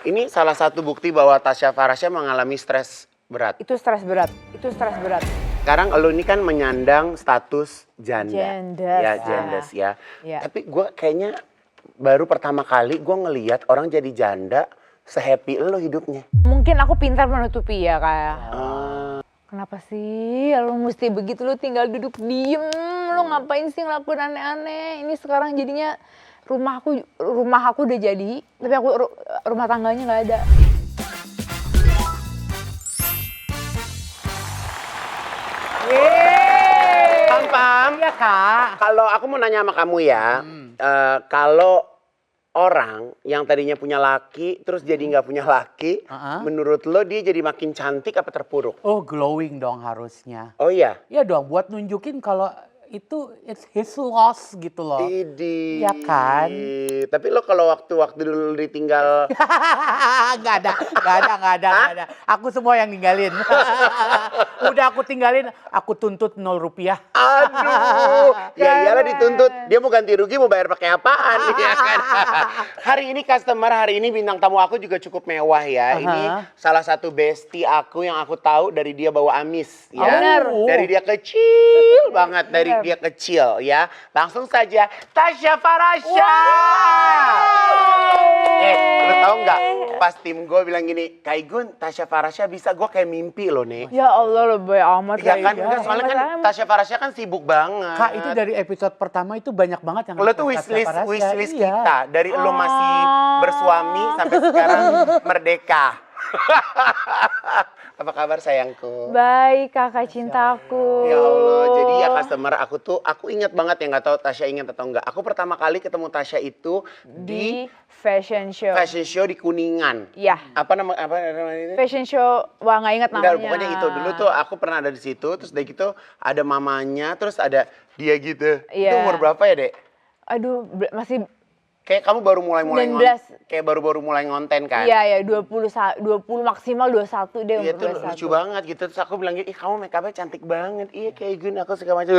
Ini salah satu bukti bahwa Tasya Farasya mengalami stres berat. Itu stres berat. Itu stres berat. Sekarang lo ini kan menyandang status janda. Gendes. Ya, gendes ya. Ya. Tapi gue kayaknya baru pertama kali gue ngelihat orang jadi janda se-happy lo hidupnya. Mungkin aku pintar menutupi ya kayak. Kenapa sih lo mesti begitu, lo tinggal duduk diem, lo ngapain sih ngelakuin aneh-aneh. Ini sekarang jadinya rumah aku udah jadi, tapi rumah tangganya nggak ada. Pam. Iya kak. Kalau aku mau nanya sama kamu ya, kalau orang yang tadinya punya laki terus jadi nggak punya laki, menurut lo dia jadi makin cantik apa terpuruk? Oh glowing dong harusnya. Oh iya? Iya dong buat nunjukin kalau itu it's his loss gitu loh. Idi. Iya kan? Tapi lo kalau waktu dulu ditinggal, Gak ada. Aku semua yang ninggalin. Udah aku tinggalin, aku tuntut 0 rupiah. aduh, ya iyalah dituntut. Dia mau ganti rugi mau bayar pakai apaan ya kan? Hari ini bintang tamu aku juga cukup mewah ya. Ini salah satu bestie aku yang aku tahu dari dia bawa amis ya. Bener. Dari dia kecil banget, dari dia kecil ya. Langsung saja Tasya Farasya. Lo tau nggak? Pas tim gue bilang gini, Kaigun, Tasya Farasya bisa, gue kayak mimpi loh nih. Ya Allah lebih amat. Ya kan, soalnya kan Tasya Farasya kan sibuk banget. Kak itu dari episode pertama itu banyak banget yang lo tuh wishlist kita dari lo masih bersuami sampai sekarang merdeka. Apa kabar sayangku? Baik kakak cintaku. Ya Allah, jadi ya customer aku ingat banget ya, nggak tahu Tasya ingat atau enggak. Aku pertama kali ketemu Tasya itu di fashion show. di Kuningan. Iya. Apa namanya itu? Fashion show, wah nggak ingat namanya. Enggak, pokoknya itu dulu tuh aku pernah ada di situ, terus dari gitu ada mamanya, terus ada dia gitu. Iya. Itu umur berapa ya, Dek? Aduh, masih Kayak kamu baru mulai 19. kayak baru mulai ngonten kan? Iya, 20 maksimal 21 deh. Iya, itu umur 21. lucu banget gitu. Terus aku bilang, ih kamu make upnya cantik banget. Iya kayak gini, aku suka macam.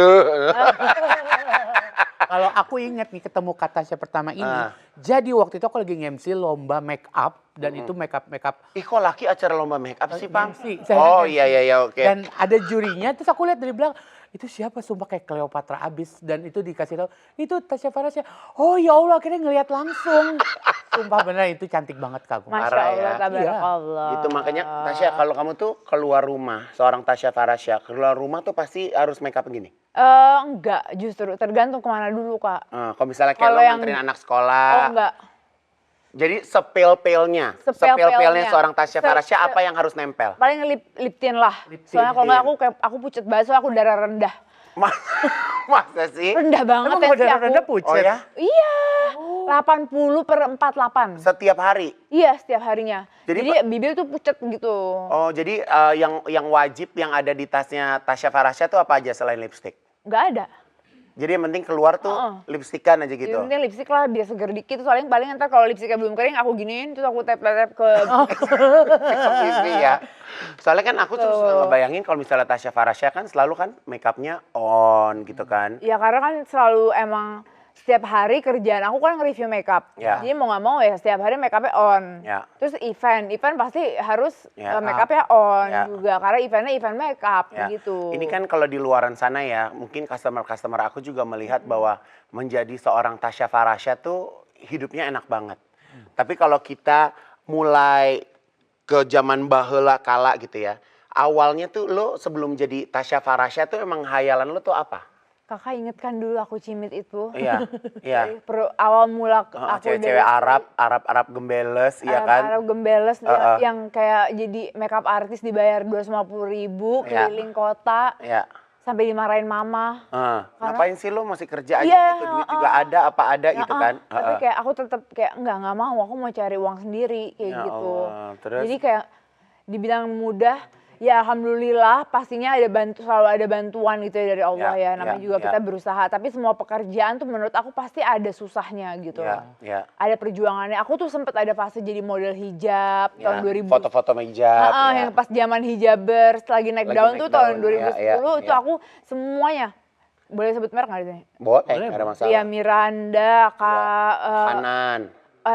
Kalau aku ingat nih ketemu Kak Tasya pertama ini, jadi waktu itu aku lagi nge-MC lomba make up dan itu make up. Ih kok laki acara lomba make up sih, Pam? MC. Oh iya oke. Dan ada jurinya, terus aku lihat dari belakang, itu siapa sumpah kayak Cleopatra abis. Dan itu dikasih tahu, itu Tasya Farasya. Oh ya Allah, akhirnya ngelihat langsung. Sumpah bener itu cantik banget Kak. Masya Parah Allah, ya. tabarakallah. Itu makanya Tasya, kalau kamu tuh keluar rumah, seorang Tasya Farasya, keluar rumah tuh pasti harus make up begini. Enggak, justru tergantung kemana dulu kak. Kalau misalnya kayak lo nganterin anak sekolah. Oh enggak. Jadi sepel-pelnya seorang Tasya Farasya apa yang harus nempel? Paling lip tint lah. Soalnya kalau nggak aku pucet banget, soalnya aku darah rendah. Masa sih? Rendah banget Emang tensi darah aku. rendah pucet? Oh ya? Iya, 80/48. Setiap hari? Iya, setiap harinya. Jadi Jadi bibir tuh pucet gitu. Oh, jadi yang wajib yang ada di tasnya Tasya Farasya tuh apa aja selain lipstick? Nggak ada. Jadi yang penting keluar tuh lipstikan aja gitu. Yang penting lipstick lah, biar seger dikit. Soalnya paling ntar kalau lipstiknya belum kering, aku giniin, terus aku tap ke pipi ya. Soalnya kan aku terus ngebayangin kalau misalnya Tasya Farasya kan selalu kan make upnya on gitu kan. Ya karena kan selalu emang setiap hari kerjaan aku kan nge-review makeup. Ya. Jadi mau nggak mau ya setiap hari makeupnya on. Ya. Terus event pasti harus Ya. makeupnya on Ya. juga karena eventnya event makeup Ya. gitu. Ini kan kalau di luaran sana ya, mungkin customer aku juga melihat bahwa menjadi seorang Tasya Farasya tuh hidupnya enak banget. Tapi kalau kita mulai ke zaman baheula kala gitu ya, awalnya tuh lo sebelum jadi Tasya Farasya tuh emang hayalan lo tuh apa? Kakak inget kan dulu aku cimit itu? Iya, iya. Awal mula aku Cewek-cewek Arab gembeles, iya kan? Arab gembeles yang kayak jadi makeup artis dibayar 250.000 keliling kota. Iya. Sampai dimarahin mama. Ngapain sih lo masih kerja aja Iya, gitu, duit juga ada, apa ada gitu kan? Tapi kayak aku tetap kayak nggak mau, aku mau cari uang sendiri kayak Ya gitu. Allah, terus? Jadi kayak dibilang mudah, ya alhamdulillah pastinya selalu ada bantuan gitu ya dari Allah ya. Namanya juga kita berusaha, tapi semua pekerjaan tuh menurut aku pasti ada susahnya gitu. Ada perjuangannya. Aku tuh sempet ada fase jadi model hijab tahun 2000. Foto-foto hijab. Yang pas zaman hijabers lagi naik daun tuh tahun 2010 itu aku semuanya. Boleh sebut merek nggak di sini? Boleh, nggak ada masalah. Iya, Miranda, Kak Hanan.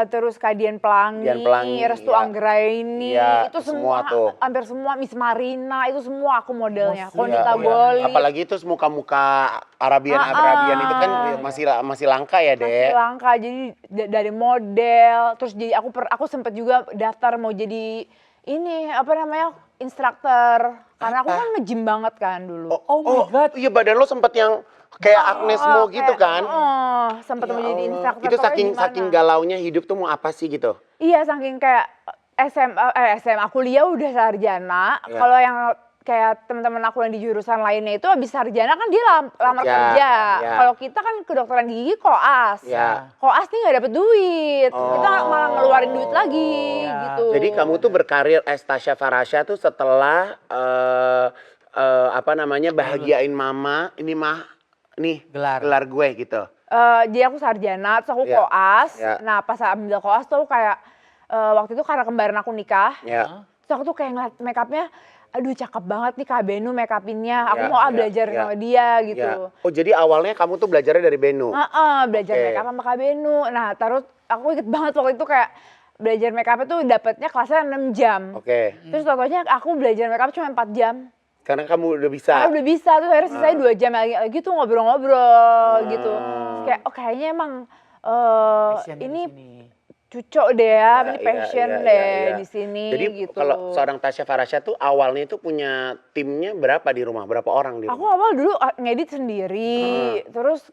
terus Kak Dian Pelangi, Dian Pelangi, Restu iya. Anggraini, Iya, itu semua semua, tuh. hampir semua, Miss Marina, itu semua aku modelnya. Muslim, Konita iya. Goli, Apalagi itu muka-muka Arabian itu kan masih langka ya, masih Dek. langka. Jadi dari model, terus jadi aku sempet juga daftar mau jadi ini apa namanya instruktur. Karena aku kan nge-gym banget kan dulu. Oh my God. Iya badan lo sempet yang kayak Agnes Mo gitu kan? Sempet Ya mau jadi Allah. instruktur. Itu pokoknya gimana. saking galaunya hidup tuh mau apa sih gitu? Iya, saking kayak SMA kuliah udah sarjana. Ya. Kalau yang kayak teman-teman aku yang di jurusan lainnya itu habis sarjana kan dia lamar Ya, kerja. ya. Kalau kita kan kedokteran gigi koas. Ya. Koas nih nggak dapet duit. Kita Oh. malah ngeluarin duit lagi Ya. gitu. Jadi kamu tuh berkarir as Tasya Farasya tuh setelah apa namanya bahagiain mama, ini mah nih Gelar. gue gitu. Jadi aku sarjana, terus aku Ya, koas. ya. Nah pas ambil koas tuh kayak waktu itu karena kembaran aku nikah. Ya. Terus aku tuh kayak ngeliat make upnya, aduh cakep banget nih Kak Benu make upinnya. Aku Ya, mau ya, belajar ya. sama dia gitu. Ya. Oh jadi awalnya kamu tuh belajarnya dari Benu? Belajar Oke. make up sama Kak Benu. Nah terus aku inget banget waktu itu kayak belajar make up itu dapetnya kelasnya 6 jam. Oke. Terus totalnya aku belajar make up cuma 4 jam. Karena kamu udah bisa. Karena udah bisa, terus akhirnya sisanya 2 jam lagi tuh ngobrol-ngobrol gitu. Terus kayak kayaknya emang Passion di ini sini. cocok deh ya, ini Iya, passion iya, deh iya, iya. di sini Jadi gitu. kalau seorang Tasya Farasya tuh awalnya tuh punya timnya berapa di rumah? Berapa orang di Aku rumah? awal dulu ngedit sendiri, terus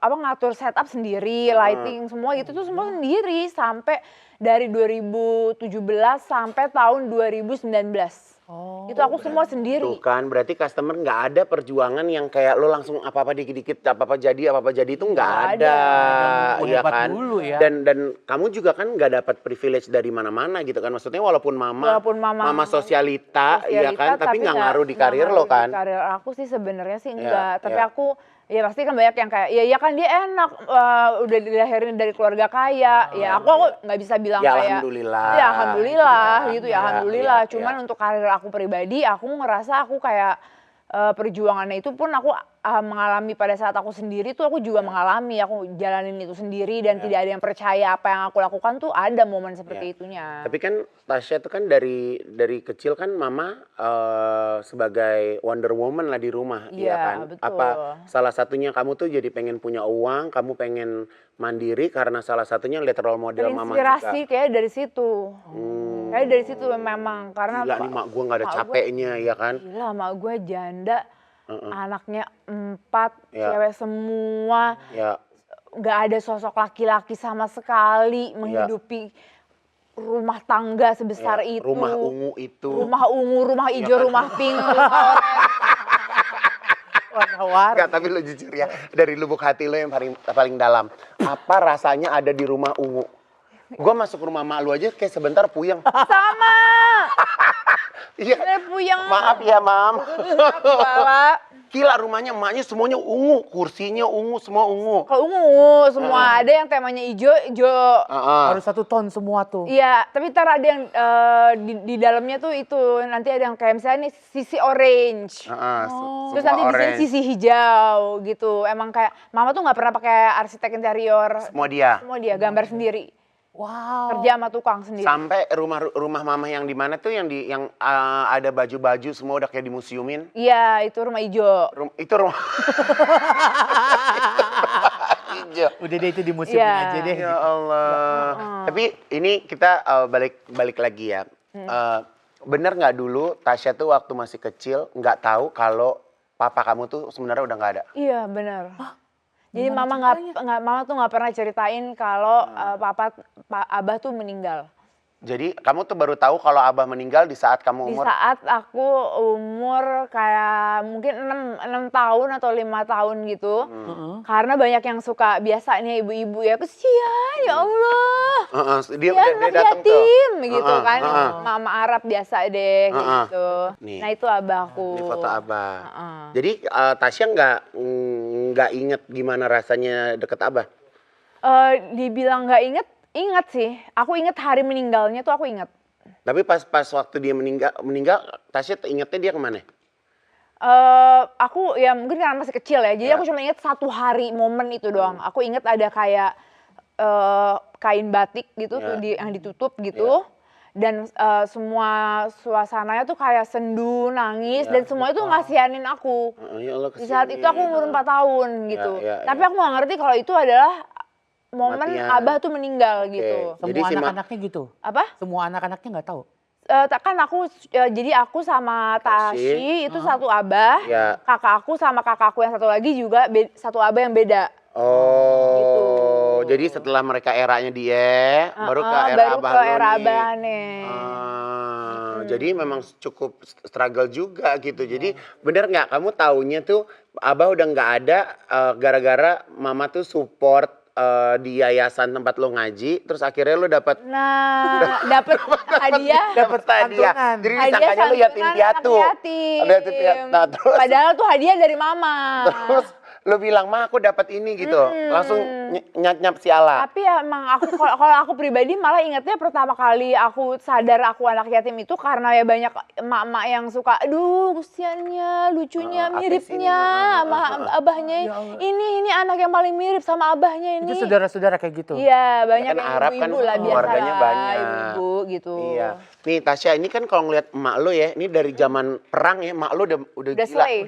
ngatur setup sendiri, lighting semua gitu tuh semua sendiri sampai dari 2017 sampai tahun 2019. Oh. Itu aku semua sendiri. Tuh kan, berarti customer nggak ada perjuangan yang kayak lo langsung apa-apa dikit-dikit, apa-apa jadi itu nggak Nggak ada. ada. Iya Hebat kan? dulu ya. Dan kamu juga kan nggak dapat privilege dari mana-mana gitu kan. Maksudnya walaupun mama sosialita, iya kan, tapi nggak ngaruh di karir lo kan. Di karir aku sih sebenarnya sih Ya, enggak, tapi ya. aku ya pasti kan banyak yang kayak ya kan dia enak udah dilahirin dari keluarga kaya. Ya aku nggak bisa bilang Ya, kayak alhamdulillah. ya alhamdulillah gitu ya Ya, alhamdulillah. ya, Cuman ya. untuk karir aku pribadi aku ngerasa aku kayak perjuangannya itu pun aku mengalami pada saat aku sendiri tuh aku juga mengalami, aku jalanin itu sendiri dan tidak ada yang percaya apa yang aku lakukan tuh ada momen seperti itunya. Tapi kan Tasya tuh kan dari kecil kan mama sebagai Wonder Woman lah di rumah, Iya, iya kan? betul. Apa salah satunya kamu tuh jadi pengen punya uang, kamu pengen mandiri karena salah satunya lihat role model mama Terinspirasi juga. kayak dari situ. Kayak dari situ memang karena Gila nih mak gue nggak ada mak gue- capeknya ya kan? Gila, mak gue janda, anaknya 4, Ya. cewek semua, Ya, nggak ada sosok laki-laki sama sekali menghidupi rumah tangga sebesar ya. itu. Rumah ungu itu. Rumah ungu, rumah hijau, kan? rumah pink, rumah orange. Warna-warni. Enggak, tapi lo jujur ya, dari lubuk hati lo yang paling dalam, apa rasanya ada di rumah ungu? Gue masuk rumah mak lu aja kayak sebentar puyeng. Sama. Iya. Bener puyeng. Maaf ya, Mam. Bawa. Gila rumahnya emaknya semuanya ungu, kursinya ungu, semua ungu. Kalau ungu semua ada yang temanya hijau. Harus 1 ton semua tuh. Iya, tapi ntar ada yang di dalamnya tuh itu nanti ada yang kayak misalnya nih sisi orange. Terus nanti di sini sisi hijau gitu. Emang kayak mama tuh nggak pernah pakai arsitek interior. Semua dia. Semua dia gambar sendiri. Wow. Kerja sama tukang sendiri. Sampai rumah mama yang di mana tuh yang ada baju-baju semua udah kayak dimuseumin. Iya, itu rumah hijau. Itu rumah hijau. Udah deh itu di museum Iya. aja deh. Ya Allah. Tapi ini kita balik lagi ya. Bener nggak dulu Tasya tuh waktu masih kecil nggak tahu kalau papa kamu tuh sebenarnya udah nggak ada? Iya, benar. Jadi mama tuh nggak pernah ceritain kalau abah tuh meninggal. Jadi kamu tuh baru tahu kalau abah meninggal di saat kamu Di umur saat aku umur kayak mungkin 6 tahun atau 5 tahun gitu. Karena banyak yang suka biasanya ibu-ibu ya kesian ya Allah. dia Anak datang tuh. yatim gitu kan. Mama Arab biasa deh gitu. Nih. Nah itu abahku. Ini foto abah. Jadi Tasya nggak inget gimana rasanya deket abah? Dibilang nggak inget sih. Aku inget hari meninggalnya tuh aku inget. Tapi pas waktu dia meninggal Tasya ingetnya dia kemana? Aku ya mungkin karena masih kecil ya. Jadi Ya. aku cuma inget 1 hari momen itu doang. Aku inget ada kayak kain batik gitu Ya. tuh yang ditutup gitu. Dan semua suasananya tuh kayak sendu, nangis, dan semua itu ngasihanin aku. Ya Allah, Di saat kesian itu aku nih. umur 4 tahun gitu. Tapi aku nggak ngerti kalau itu adalah momen Kematian. Abah tuh meninggal gitu. Jadi Semua si anak-anaknya gitu. Apa? Semua anak-anaknya nggak tahu. Kan jadi aku sama Tashi itu satu abah, Ya. kakak aku sama kakakku yang satu lagi juga satu abah yang beda. Oh, Gitu. jadi setelah mereka eranya dia, baru ke era baru abah ke lo era nih. abah nih. Jadi memang cukup struggle juga gitu. Jadi bener nggak kamu taunya tuh abah udah nggak ada gara-gara mama tuh support di yayasan tempat lo ngaji, terus akhirnya lo dapat Nah, dapat hadiah. dapat hadiah. santunan. Jadi Hadiah disangkanya lo yatim santunan piatu. anak yatim. Ada yatim piatu. Nah, terus Padahal tuh hadiah dari mama. terus lo bilang, "Ma, aku dapat ini," gitu. Langsung nyap-nyap si Allah. Tapi ya emang aku kalau aku pribadi malah ingatnya pertama kali aku sadar aku anak yatim itu karena ya banyak emak-emak yang suka, aduh kesiannya, lucunya, apa miripnya sih? sama abahnya. Ini anak yang paling mirip sama abahnya ini. Itu saudara-saudara kayak gitu. Iya, banyak kan yang Arab kan ibu-ibu lah biasa. keluarganya banyak. Ibu-ibu gitu. Iya. Nih Tasya, ini kan kalau ngeliat emak lo ya, ini dari zaman perang ya, emak lo udah Udah gila. slay.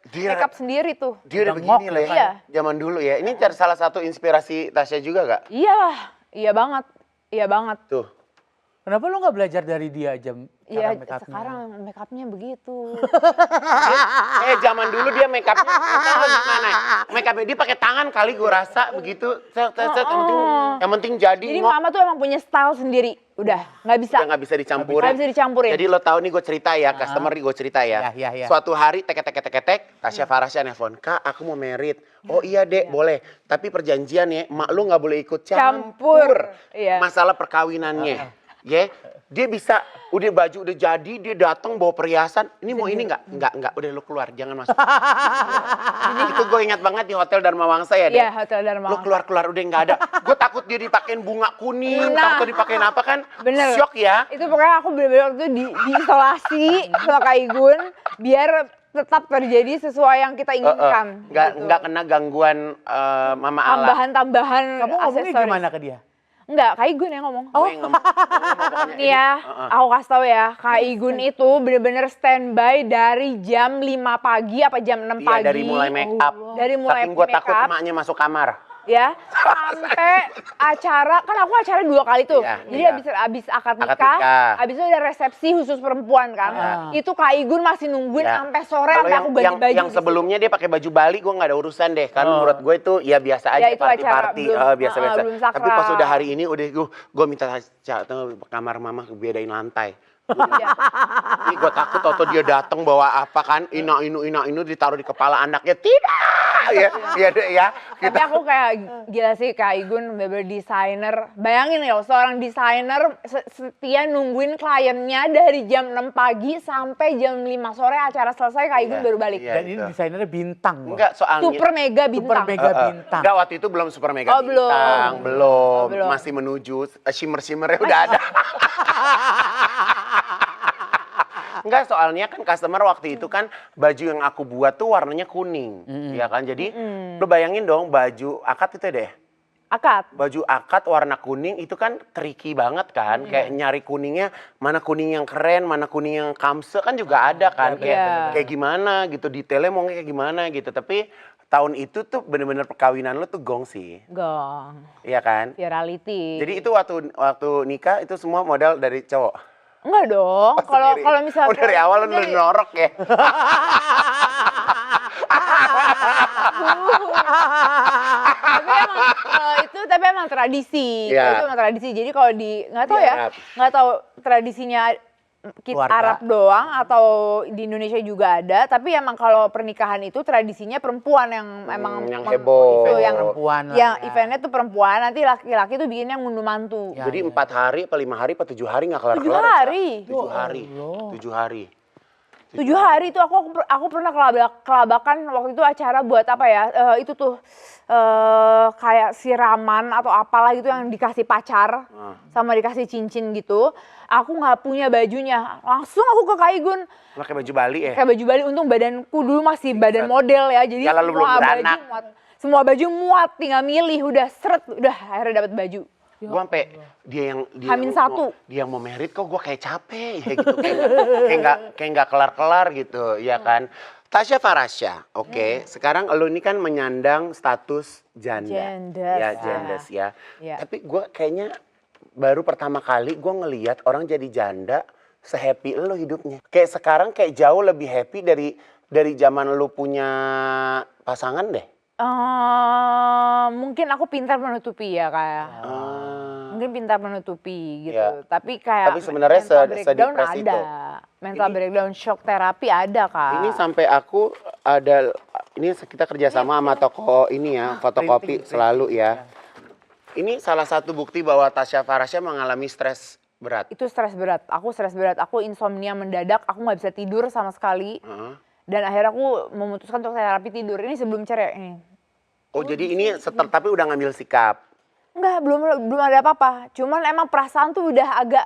Dia Makeup sendiri tuh. udah Udah begini ngok lah ya. Iya. Zaman dulu ya. Ini cari salah satu inspirasi Tasya juga gak? Iyalah, iya banget. Iya banget. Tuh. Kenapa lu nggak belajar dari dia aja cara Iya, make-upnya? sekarang make upnya begitu. Zaman dulu dia make upnya gimana? Make upnya dia pakai tangan kali gue rasa begitu. Yang penting jadi. Jadi mama tuh emang punya style sendiri. Udah, nggak bisa. Udah nggak bisa dicampurin. Nggak bisa dicampurin. Jadi lo tahu nih gue cerita ya, customer gue cerita ya. Ya. Suatu hari tek, Tasya Farasya nelfon, "Kak, aku mau merit." "Oh iya dek, boleh. Tapi perjanjian ya, mak lu nggak boleh ikut campur. Iya. Masalah perkawinannya." Ya, dia bisa udah baju udah jadi, dia datang bawa perhiasan. "Ini mau ini nggak, udah lu keluar, jangan masuk." Itu gue ingat banget di Hotel Dharma Wangsa ya, Dek. Iya, Hotel Dharma Lu Wangsa. keluar udah nggak ada. Gue takut dia dipakein bunga kuning, Nah. takut dipakein apa kan? Bener. Syok ya. Itu pokoknya aku bener-bener waktu itu diisolasi sama Kak Igun biar tetap terjadi sesuai yang kita inginkan. Nggak kena gangguan Mama Allah. Tambahan-tambahan Kamu ngomongnya aksesoris. gimana ke dia? Enggak, Kak Igun yang ngomong. Gue yang ngomong pokoknya Nih ya, aku kasih tau ya, Kak Igun itu bener-bener standby dari jam 5 pagi apa jam 6 Iya, pagi. dari mulai make up. Dari mulai Saking gue make takut up. emaknya masuk kamar. Ya, sampai acara, kan aku acara 2 kali tuh. Iya, Jadi iya. abis akad Akad nikah, nikah. abis itu ada resepsi khusus perempuan kan. Itu Kak Igun masih nungguin Ya. sampai sore Kalau sampai aku ganti baju. yang di situ. sebelumnya dia pakai baju Bali, gue nggak ada urusan deh. Kan menurut gue itu ya biasa aja, Ya, itu acara party-party, belum- biasa-biasa. belum sakral. Tapi pas udah hari ini udah gue minta kamar mama bedain lantai. Iya. Ini gue takut atau dia datang bawa apa kan, ina inu ditaruh di kepala anaknya. Tidak, ya deh ya. Tapi aku kayak gila sih Kak Igun, bener desainer. Bayangin ya, seorang desainer setia nungguin kliennya dari jam 6 pagi sampai jam 5 sore acara selesai, Kak Igun Iya, baru balik. iya. Dan ini desainernya bintang. loh. Enggak, soalnya Super mega Super bintang. mega bintang. Enggak, waktu itu belum super mega Oh, belum. bintang, belum. Belum. Masih menuju shimmer-shimmernya udah ada. Enggak, soalnya kan customer waktu itu kan baju yang aku buat tuh warnanya kuning, ya kan? Jadi lu bayangin dong baju akad itu deh. Akad. Baju akad warna kuning itu kan tricky banget kan, kayak nyari kuningnya, mana kuning yang keren, mana kuning yang kamse kan juga ada kan, kayak gimana gitu, detailnya mau kayak gimana gitu. Tapi tahun itu tuh bener-bener perkawinan lu tuh gong sih, Gong. iya kan? Virality. Jadi itu waktu nikah itu semua modal dari cowok. Enggak dong. Kalau misalnya Oh, dari awal lu norok ya. tapi emang tradisi. Iya. Itu emang tradisi. Jadi kalau nggak tahu Di ya, Arab. nggak tahu tradisinya kita Keluarga. Arab doang atau di Indonesia juga ada. Tapi emang kalau pernikahan itu tradisinya perempuan yang emang yang heboh. itu yang Perempuan lah yang ya. eventnya tuh perempuan. Nanti laki-laki tuh bikin yang ngunduh mantu. Ya. Jadi 4 hari apa 5 hari apa 7 hari nggak kelar-kelar? 7 hari. 7 hari. Allah. 7 hari. 7 hari itu aku pernah kelabakan waktu itu acara buat apa ya, itu tuh kayak siraman atau apalah gitu yang dikasih pacar sama dikasih cincin gitu. Aku nggak punya bajunya, langsung aku ke Kak Igun Pakai baju Bali ya? kayak baju Bali. Untung badanku dulu masih badan model ya, jadi Ya, lalu belum semua baju beranak. muat. Semua baju muat, tinggal milih, udah seret, udah akhirnya dapat baju. Gue sampai dia Hamin yang satu. dia yang mau merit kok gue kayak capek ya gitu kayak nggak kelar-kelar gitu ya kan. Tasya Farasya, oke. Sekarang lo ini kan menyandang status janda. Genders, Ya, ya. genders ya. Ya. Tapi gue kayaknya baru pertama kali gue ngelihat orang jadi janda se-happy lo hidupnya. Kayak sekarang kayak jauh lebih happy dari zaman lo punya pasangan deh. Mungkin aku pintar menutupi ya kayak. Mungkin pintar menutupi gitu. Ya. Tapi kayak Tapi sebenarnya mental breakdown sedepres ada. itu. Mental breakdown, shock terapi ada Kak. Ini sampai aku ada, ini kita kerjasama sama toko ini ya, fotokopi Printing. selalu ya. Ini salah satu bukti bahwa Tasya Farasya mengalami stres berat. Itu stres berat. Aku stres berat. Aku insomnia mendadak. Aku nggak bisa tidur sama sekali. Heeh. Dan akhirnya aku memutuskan untuk terapi tidur. Ini sebelum cerai ini. Oh jadi ini tapi udah ngambil sikap. Enggak, belum ada apa-apa. Cuman emang perasaan tuh udah agak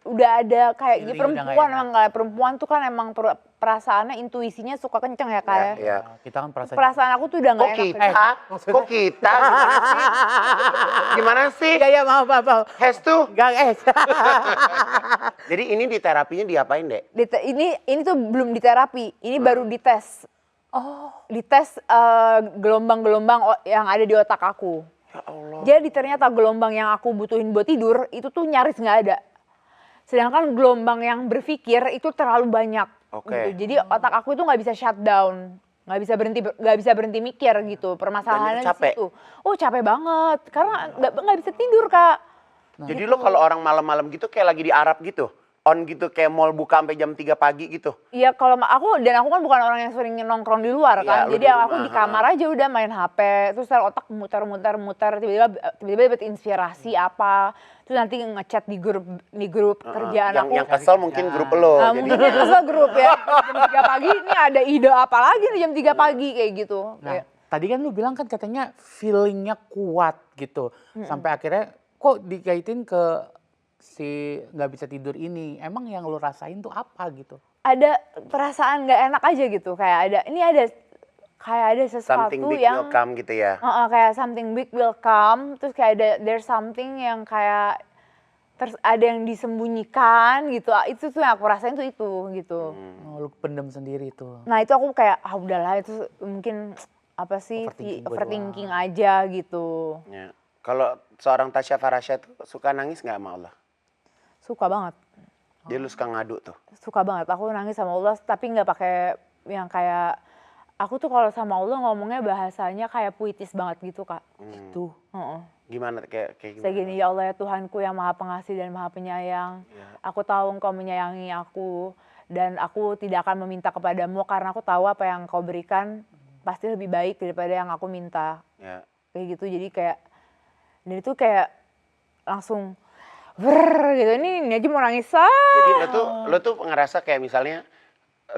udah ada kayak Feeling perempuan udah nggak enak. emang kayak perempuan tuh kan emang perasaannya intuisinya suka kenceng ya kayak. Ya. Kita kan perasaan Perasaan aku tuh udah Kok nggak enak. kita? Kok kita? Gimana sih? Ya maaf. Hestu? Enggak, Jadi ini di terapinya diapain dek? Ini tuh belum diterapi, ini baru dites. Dites gelombang-gelombang yang ada di otak aku. Ya Allah. Jadi ternyata gelombang yang aku butuhin buat tidur itu tuh nyaris nggak ada. Sedangkan gelombang yang berpikir itu terlalu banyak. Oke. Gitu. Jadi otak aku itu nggak bisa shutdown, nggak bisa berhenti mikir gitu. Permasalahannya Dan itu di capek? situ. Oh capek banget, karena nggak bisa tidur Kak. Jadi lo kalau orang malam-malam gitu kayak lagi di Arab gitu? On gitu kayak mall buka sampai jam 3 pagi gitu? Iya kalau aku kan bukan orang yang sering nongkrong di luar Iya, kan. lu Jadi di aku rumah, di kamar aja udah main HP, terus ntar otak muter, tiba-tiba dapet inspirasi apa. Terus nanti ngechat di grup kerjaan yang aku. yang kesel mungkin grup lo. Jadi Mungkin yang kesel grup ya. Jam 3 pagi ini ada ide apa lagi nih jam 3 pagi kayak gitu. Nah, tadi kan lu bilang kan katanya feelingnya kuat gitu. Sampai akhirnya kok dikaitin ke si nggak bisa tidur ini. Emang yang lu rasain tuh apa gitu? Ada perasaan nggak enak aja gitu. Kayak ada sesuatu something big yang will come gitu ya. kayak something big will come, terus kayak there's something yang kayak ada yang disembunyikan gitu. Itu tuh yang aku rasain tuh itu gitu. Oh, lu pendem sendiri tuh. Nah itu aku kayak udahlah itu mungkin apa sih overthinking aja gitu. Ya. Kalau seorang Tasya Farasya tuh suka nangis nggak sama Allah? Suka banget, Dia lu suka ngadu tuh. suka banget. Aku nangis sama Allah tapi nggak pakai yang kayak aku tuh kalau sama Allah ngomongnya bahasanya kayak puitis banget gitu Kak. Gitu. Heeh. Gimana kayak Saya gimana? gini, ya Allah ya Tuhanku yang maha pengasih dan maha penyayang. Aku tahu Engkau menyayangi aku dan aku tidak akan meminta kepadamu karena aku tahu apa yang Engkau berikan pasti lebih baik daripada yang aku minta. Ya. Kayak gitu, jadi kayak, dan itu kayak langsung gitu, ini aja mau nangis Jadi lo tuh ngerasa kayak misalnya,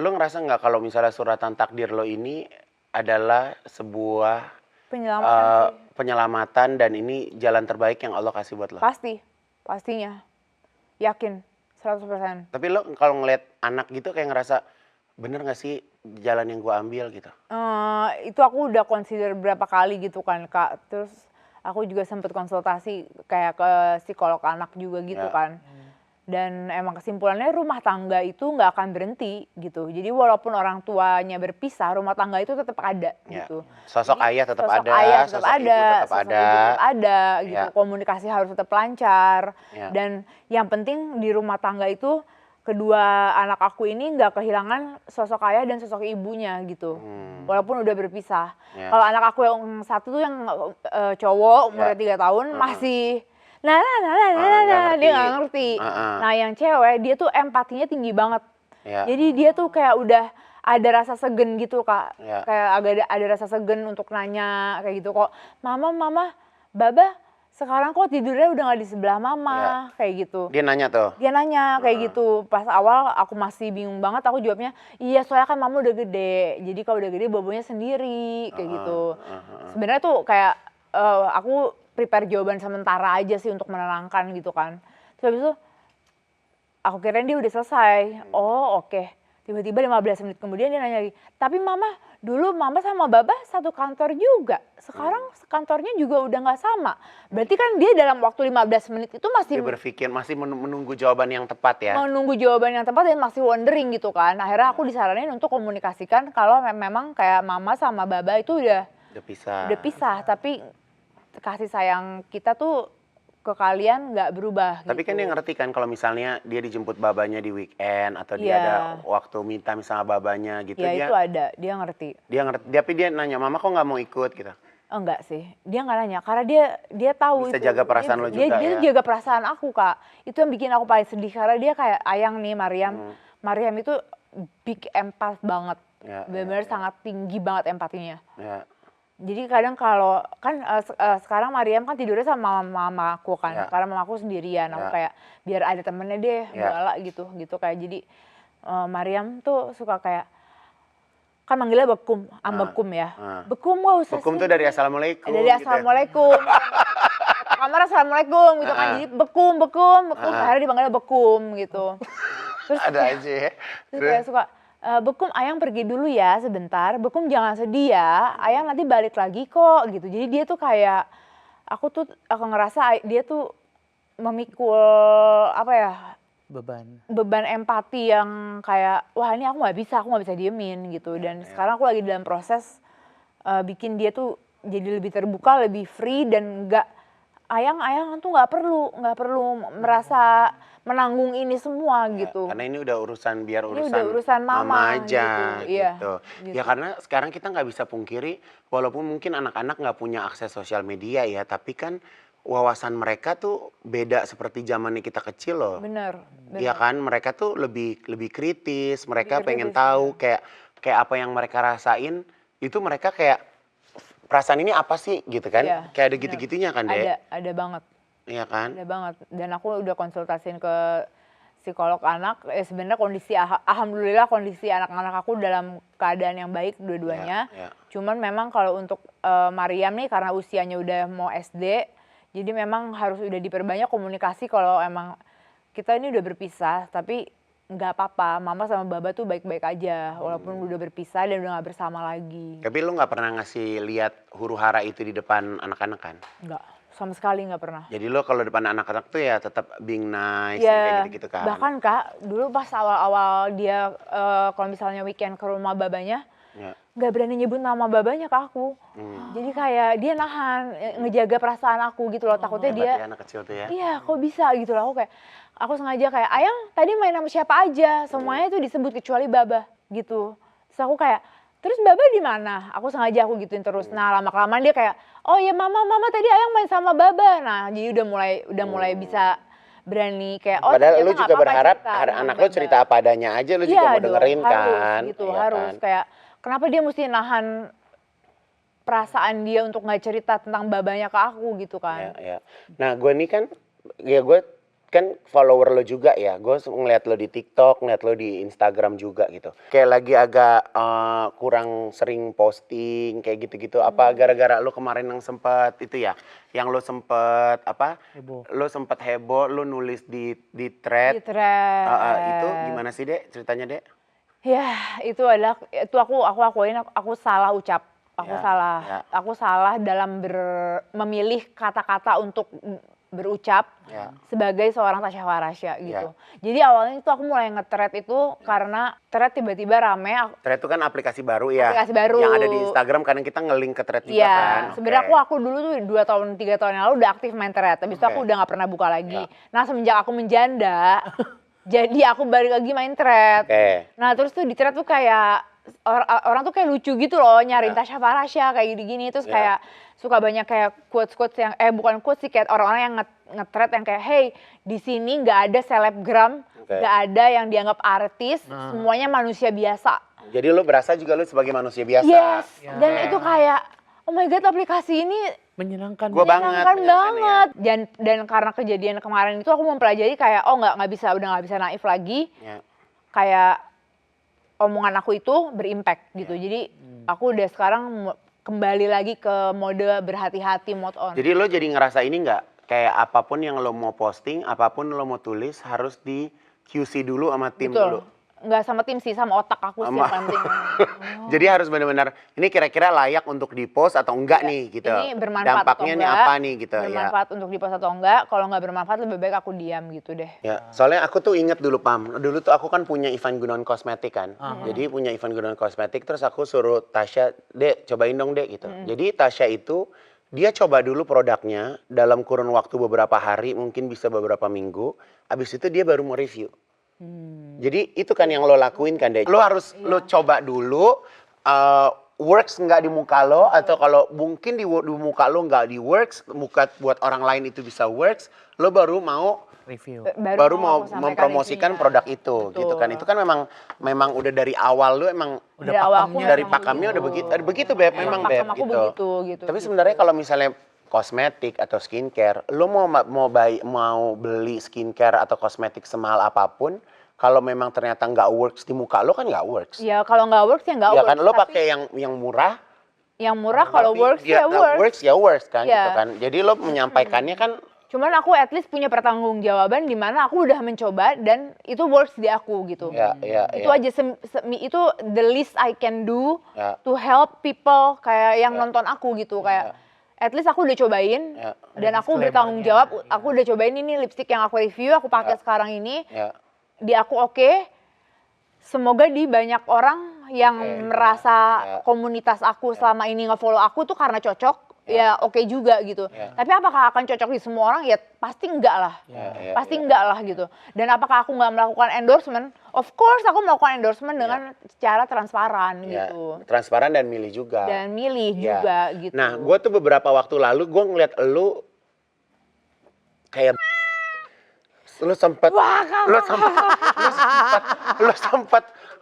lo ngerasa nggak kalau misalnya suratan takdir lo ini adalah sebuah penyelamatan sih. penyelamatan dan ini jalan terbaik yang Allah kasih buat lo? Pastinya, yakin 100%. Tapi lo kalau ngeliat anak gitu kayak ngerasa, bener nggak sih jalan yang gua ambil gitu? Itu aku udah consider berapa kali gitu kan Kak, terus aku juga sempet konsultasi kayak ke psikolog anak juga gitu Ya. kan. Dan emang kesimpulannya rumah tangga itu nggak akan berhenti gitu. Jadi walaupun orang tuanya berpisah, rumah tangga itu tetap ada Ya. gitu. Sosok ayah tetap Sosok ada, ayah tetap sosok ibu ada, tetap sosok ada. ibu tetap ada gitu. Ya. Komunikasi harus tetap lancar. Ya. Dan yang penting di rumah tangga itu kedua anak aku ini nggak kehilangan sosok ayah dan sosok ibunya gitu. Walaupun udah berpisah. Ya. Kalau anak aku yang satu tuh yang cowok umurnya 3 tahun masih nggak dia ngerti. nggak ngerti. Heeh. Nah yang cewek dia tuh empatinya tinggi banget. Ya. Jadi dia tuh kayak udah ada rasa segen gitu Kak. Ya. Kayak agak ada rasa segen untuk nanya kayak gitu kok. Mama, Baba sekarang kok tidurnya udah nggak di sebelah Mama kayak gitu. Dia nanya tuh. Dia nanya kayak gitu. Pas awal aku masih bingung banget, aku jawabnya, iya soalnya kan Mama udah gede. Jadi kalau udah gede bobonya sendiri kayak gitu. Sebenarnya tuh kayak aku prepare jawaban sementara aja sih untuk menenangkan gitu kan. Terus habis itu aku kirain dia udah selesai. Oh oke. Tiba-tiba 15 menit kemudian dia nanya lagi, tapi mama dulu mama sama baba satu kantor juga. Sekarang kantornya juga udah nggak sama. Berarti kan dia dalam waktu 15 menit itu masih Dia berpikir masih menunggu jawaban yang tepat ya. menunggu jawaban yang tepat dan masih wondering gitu kan. Akhirnya aku disaranin untuk komunikasikan kalau memang kayak mama sama baba itu udah pisah. Tapi kasih sayang kita tuh ke kalian nggak berubah. Tapi gitu. kan dia ngerti kan kalau misalnya dia dijemput babanya di weekend atau dia ada waktu minta misalnya babanya gitu Ya itu ada, dia ngerti. Dia ngerti, tapi dia nanya mama kok nggak mau ikut gitu. Oh, enggak sih, dia nggak nanya karena dia tahu Bisa itu. jaga perasaan lo juga Dia ya. jaga perasaan aku Kak. Itu yang bikin aku paling sedih karena dia kayak Ayang nih Mariam. Mariam itu big empath banget, benar-benar sangat tinggi banget empatinya. Ya. Jadi kadang kalau kan sekarang Mariam kan tidurnya sama mama aku kan, karena mama aku sendirian. Aku kayak biar ada temennya deh, galak gitu kayak jadi Mariam tuh suka kayak kan manggilnya bekum, ambekum ya. Bekum gak usah. Bekum tuh dari assalamualaikum. Dari assalamualaikum. Kamar assalamualaikum gitu kan. Jadi bekum. Akhirnya dipanggilnya bekum gitu. Terus ada aja ya. Terus kayak suka Bekum, Ayang pergi dulu ya sebentar. Bekum jangan sedih ya. Ayang nanti balik lagi kok gitu. Jadi dia tuh kayak aku ngerasa dia tuh memikul apa ya? Beban empati yang kayak wah ini aku nggak bisa diemin gitu. Dan sekarang aku lagi dalam proses bikin dia tuh jadi lebih terbuka, lebih free dan nggak Ayang tuh nggak perlu merasa menanggung ini semua gitu. Karena ini udah urusan mama aja gitu. Iya, gitu. Ya karena sekarang kita nggak bisa pungkiri walaupun mungkin anak-anak nggak punya akses sosial media ya, tapi kan wawasan mereka tuh beda seperti zamannya kita kecil loh. Bener. Iya kan, mereka tuh lebih kritis, mereka pengen tahu kayak apa yang mereka rasain, itu mereka kayak perasaan ini apa sih gitu kan? Iya, kayak ada gitu-gitunya kan, Dek? Ada banget. Iya kan? Ada banget. Dan aku udah konsultasiin ke psikolog anak. Sebenarnya alhamdulillah kondisi anak-anak aku dalam keadaan yang baik dua-duanya. Cuman memang kalau untuk Mariam nih karena usianya udah mau SD, jadi memang harus udah diperbanyak komunikasi kalau emang kita ini udah berpisah, tapi nggak apa-apa, mama sama baba tuh baik-baik aja walaupun udah berpisah dan udah nggak bersama lagi. Tapi lu nggak pernah ngasih lihat huru-hara itu di depan anak-anak kan? Nggak, sama sekali nggak pernah. Jadi lo kalau depan anak-anak tuh ya tetap being nice kayak gitu-gitu kan? Bahkan Kak, dulu pas awal-awal dia kalau misalnya weekend ke rumah babanya, nggak berani nyebut nama babanya ke aku. Jadi kayak dia nahan, ngejaga perasaan aku gitu loh, takutnya dia. Ya, anak kecil tuh ya? Iya, kok bisa gitu loh, aku sengaja kayak, Ayang tadi main sama siapa aja, semuanya itu disebut kecuali baba gitu. Terus aku kayak, terus baba di mana? Aku sengaja aku gituin terus. Nah lama-kelamaan dia kayak, oh ya mama tadi Ayang main sama baba. Nah jadi udah mulai bisa berani kayak, oh padahal lu juga berharap anak lu cerita apa adanya aja, lu juga mau dengerin kan? Gitu, harus kayak, kenapa dia mesti nahan perasaan dia untuk nggak cerita tentang babanya ke aku gitu kan? Nah gue nih kan, gue kan follower lo juga ya, gue ngeliat lo di TikTok, ngeliat lo di Instagram juga gitu. Kayak lagi agak kurang sering posting kayak gitu-gitu. Apa gara-gara lo kemarin yang sempet itu ya, yang lo sempet apa? Heboh. Lo sempet heboh, lo nulis di thread. Di thread. Itu gimana sih Dek ceritanya Dek? Ya itu aku akuin aku salah ucap. Aku salah dalam memilih kata-kata untuk berucap sebagai seorang Tasya Farasya gitu. Jadi awalnya itu aku mulai nge-thread itu karena thread tiba-tiba rame. Thread itu kan aplikasi baru ya? Aplikasi baru. Yang ada di Instagram kadang kita nge-link ke thread juga kan? Sebenarnya aku dulu tuh 3 tahun yang lalu udah aktif main thread. Habis itu aku udah gak pernah buka lagi. Nah semenjak aku menjanda, jadi aku balik lagi main thread. Nah terus tuh di thread tuh kayak orang tuh kayak lucu gitu loh nyariin Tasya Farasya kayak gini-gini. Terus kayak suka banyak kayak quotes yang bukan quotes sih, kayak orang-orang yang nge-thread yang kayak hey di sini nggak ada selebgram, nggak ada yang dianggap artis, semuanya manusia biasa. Jadi lo berasa juga lo sebagai manusia biasa. Yes. Dan itu kayak oh my god aplikasi ini menyenangkan banget. Dan karena kejadian kemarin itu aku mempelajari kayak oh udah nggak bisa naif lagi. Kayak omongan aku itu berimpact gitu. Jadi aku udah sekarang kembali lagi ke mode berhati-hati, mode on. Jadi lo jadi ngerasa ini nggak? Kayak apapun yang lo mau posting, apapun lo mau tulis harus di QC dulu sama tim dulu. nggak sama tim sih, sama otak aku sih yang penting. Jadi harus benar-benar ini kira-kira layak untuk di-post atau enggak nih gitu. Ini bermanfaat Dampaknya atau nih enggak, apa nih gitu ya. bermanfaat untuk di-post atau enggak, kalau nggak bermanfaat lebih baik aku diam gitu deh. Ya, soalnya aku tuh inget dulu Pam, dulu tuh aku kan punya Ivan Gunawan Kosmetik kan. Jadi punya Ivan Gunawan Kosmetik terus aku suruh Tasya, "Dek, cobain dong, Dek," gitu. Jadi Tasya itu dia coba dulu produknya dalam kurun waktu beberapa hari, mungkin bisa beberapa minggu. Habis itu dia baru mau review. Jadi itu kan yang lo lakuin kan, Dek. Lo harus lo coba dulu works nggak di muka lo, atau kalau mungkin di muka lo nggak di works, muka buat orang lain itu bisa works, lo baru mau Review. baru mau aku sampaikan mempromosikan intinya. produk itu Betul. gitu kan. Itu kan memang udah dari awal lu emang Dari awal aku dari memang pakemnya udah begitu. begitu Beb, memang Beb Pakem aku gitu. begitu. Tapi sebenarnya kalau misalnya kosmetik atau skincare, lu mau beli skincare atau kosmetik semahal apapun, kalau memang ternyata nggak works di muka lo kan nggak works. Ya kalau nggak works ya nggak Ya works. kan lo tapi pakai yang murah. yang murah kalau tapi works dia ya nggak works. ya works kan Iya. gitu kan. Jadi lo menyampaikannya kan Cuman aku at least punya pertanggungjawaban di mana aku udah mencoba dan itu works di aku gitu. ya Itu aja itu the least I can do Ya. to help people kayak yang nonton aku gitu kayak at least aku udah cobain Ya. dan Ada aku bertanggung jawab. Aku udah cobain ini lipstick yang aku review, aku pakai sekarang ini. ya. Di aku oke. Semoga di banyak orang yang merasa komunitas aku selama ini nge-follow aku tuh karena cocok. Ya oke juga gitu. Tapi apakah akan cocok di semua orang? Ya pasti enggak lah. Pasti enggak lah gitu. Dan apakah aku nggak melakukan endorsement? Of course aku melakukan endorsement dengan secara transparan Ya, gitu. transparan dan milih juga. Dan milih Ya. juga gitu. Nah, gue tuh beberapa waktu lalu gue ngeliat lu kayak lu sempet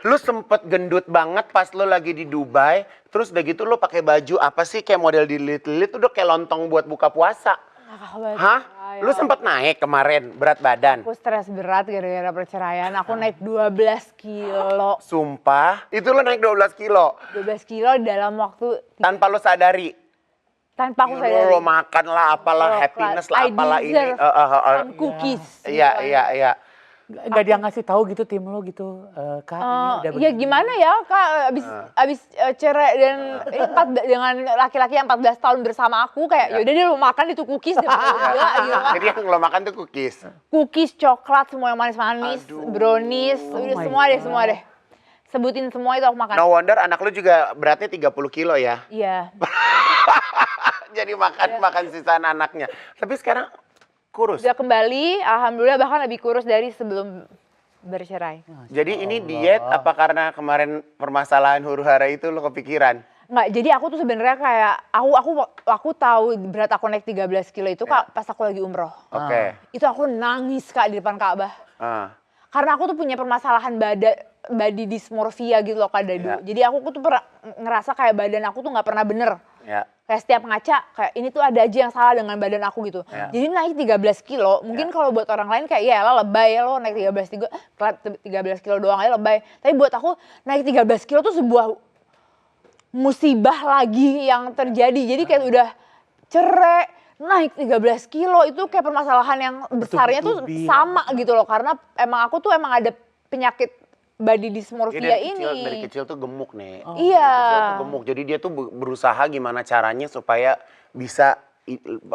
lu sempet gendut banget pas lu lagi di Dubai. Terus udah gitu lu pakai baju apa sih kayak model dililit-lilit udah kayak lontong buat buka puasa. Hah? Lu sempet naik kemarin berat badan? Aku stres berat gara-gara perceraian. Aku naik 12 kilo. Sumpah, itu lu naik 12 kilo 12 kilo dalam waktu tanpa lu sadari. tanpa aku Lu sadari. makan lah, apalah, happiness lah, apalah ini. Some cookies. Iya. Nggak dia ngasih tahu gitu tim lo gitu, Kak ini udah Ya gimana ya Kak, abis cerai dan dengan laki-laki yang 14 tahun bersama aku kayak yaudah dia lu makan itu cookies deh, gila gitu kan. Jadi yang lo makan tuh cookies. Cookies, coklat, semua yang manis-manis, Aduh. brownies, udah semua deh. Sebutin semua itu aku makan. No wonder anak lu juga beratnya 30 kilo ya. Iya. Jadi makan sisaan anaknya. Tapi sekarang kurus. Udah kembali, alhamdulillah bahkan lebih kurus dari sebelum bercerai. Jadi ini diet apa karena kemarin permasalahan huru-hara itu lo kepikiran? Nggak, jadi aku tuh sebenarnya kayak aku tahu berat aku naik 13 kilo itu Kak, pas aku lagi umroh. Oke. Itu aku nangis Kak di depan Ka'bah. Ah. Karena aku tuh punya permasalahan body dysmorphia gitu loh Kak Dadu. Ya. Jadi aku tuh ngerasa kayak badan aku tuh nggak pernah bener. Ya. Kayak setiap ngaca, kayak ini tuh ada aja yang salah dengan badan aku gitu. Ya. Jadi naik 13 kilo, mungkin kalau buat orang lain kayak ya lah lebay lo naik 13 kilo doang aja lebay. Tapi buat aku naik 13 kilo tuh sebuah musibah lagi yang terjadi. Jadi kayak udah cerai, naik 13 kilo itu kayak permasalahan yang besarnya tuh sama gitu loh. Karena emang aku tuh emang ada penyakit body dysmorphia Dari kecil tuh gemuk nih. Iya. Dari kecil tuh gemuk. Jadi dia tuh berusaha gimana caranya supaya bisa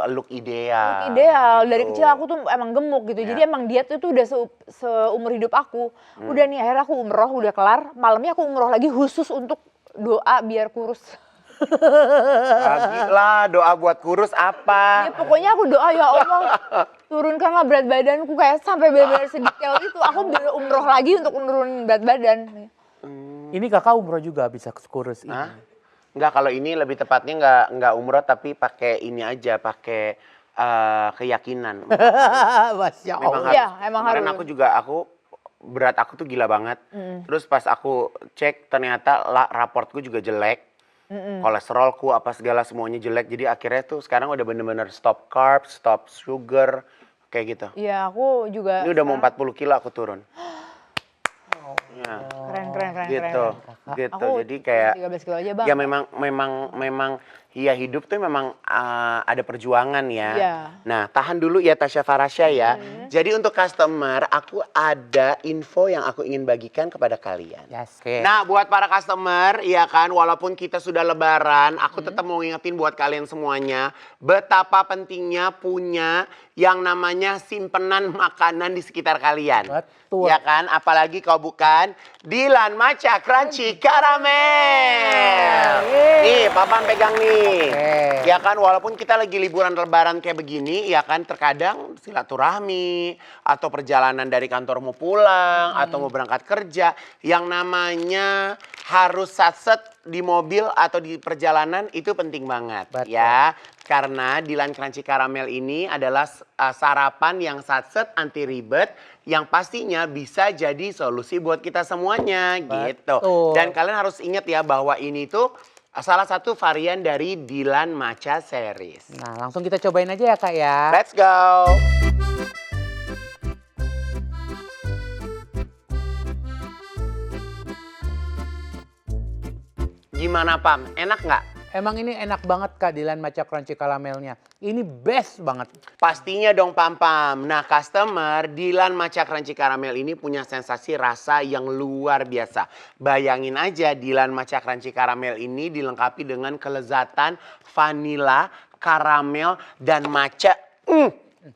look ideal. Ideal. Gitu. Dari kecil aku tuh emang gemuk gitu. Jadi emang diet itu udah seumur hidup aku. Udah nih akhirnya aku umroh udah kelar. Malamnya aku umroh lagi khusus untuk doa biar kurus. Gila, doa buat kurus apa? Ya pokoknya aku doa ya Allah turunkanlah berat badanku kayak sampai benar-benar sedetail itu. Aku umroh lagi untuk menurunin berat badan. Ini kakak umroh juga bisa kurus ini. Hah? Enggak, kalau ini lebih tepatnya enggak umroh tapi pakai ini aja, pakai keyakinan. Masya Memang Allah. Iya, emang Kemarin harus. berat aku tuh gila banget. Terus pas aku cek ternyata raportku juga jelek. Kolesterolku apa segala semuanya jelek. Jadi akhirnya tuh sekarang udah bener-bener stop carbs, stop sugar, kayak gitu. Iya aku juga. Ini udah mau 40 kilo aku turun. Ya, Keren. gitu. Gitu. Aku Jadi kayak 13 kilo aja bang. ya memang Iya, hidup tuh memang ada perjuangan ya. Iya. Nah, tahan dulu ya Tasya Farasya ya. Jadi untuk customer, aku ada info yang aku ingin bagikan kepada kalian. Yes. Oke. Nah, buat para customer, ya kan, walaupun kita sudah lebaran, aku tetap mau ngingetin buat kalian semuanya, betapa pentingnya punya yang namanya simpenan makanan di sekitar kalian. Betul. Ya kan, apalagi kau bukan Dilan Matcha Crunchy Caramel. Nih, Papa pegang nih. Oke. Ya kan, walaupun kita lagi liburan lebaran kayak begini, ya kan, terkadang silaturahmi atau perjalanan dari kantor mau pulang atau mau berangkat kerja, yang namanya harus satset di mobil atau di perjalanan itu penting banget. Betul. Ya. Karena Dilan Crunchy Caramel ini adalah sarapan yang satset anti ribet yang pastinya bisa jadi solusi buat kita semuanya gitu. Betul. Dan kalian harus ingat ya bahwa ini tuh salah satu varian dari Dilan Matcha series. Nah, langsung kita cobain aja ya, Kak ya. Let's go. Gimana Pam? Enak nggak? Emang ini enak banget Kak Dilan Matcha Crunchy Caramelnya. Ini best banget. Pastinya dong Pam-Pam. Nah customer Dilan Matcha Crunchy Caramel ini punya sensasi rasa yang luar biasa. Bayangin aja Dilan Matcha Crunchy Caramel ini dilengkapi dengan kelezatan vanila, karamel, dan matcha.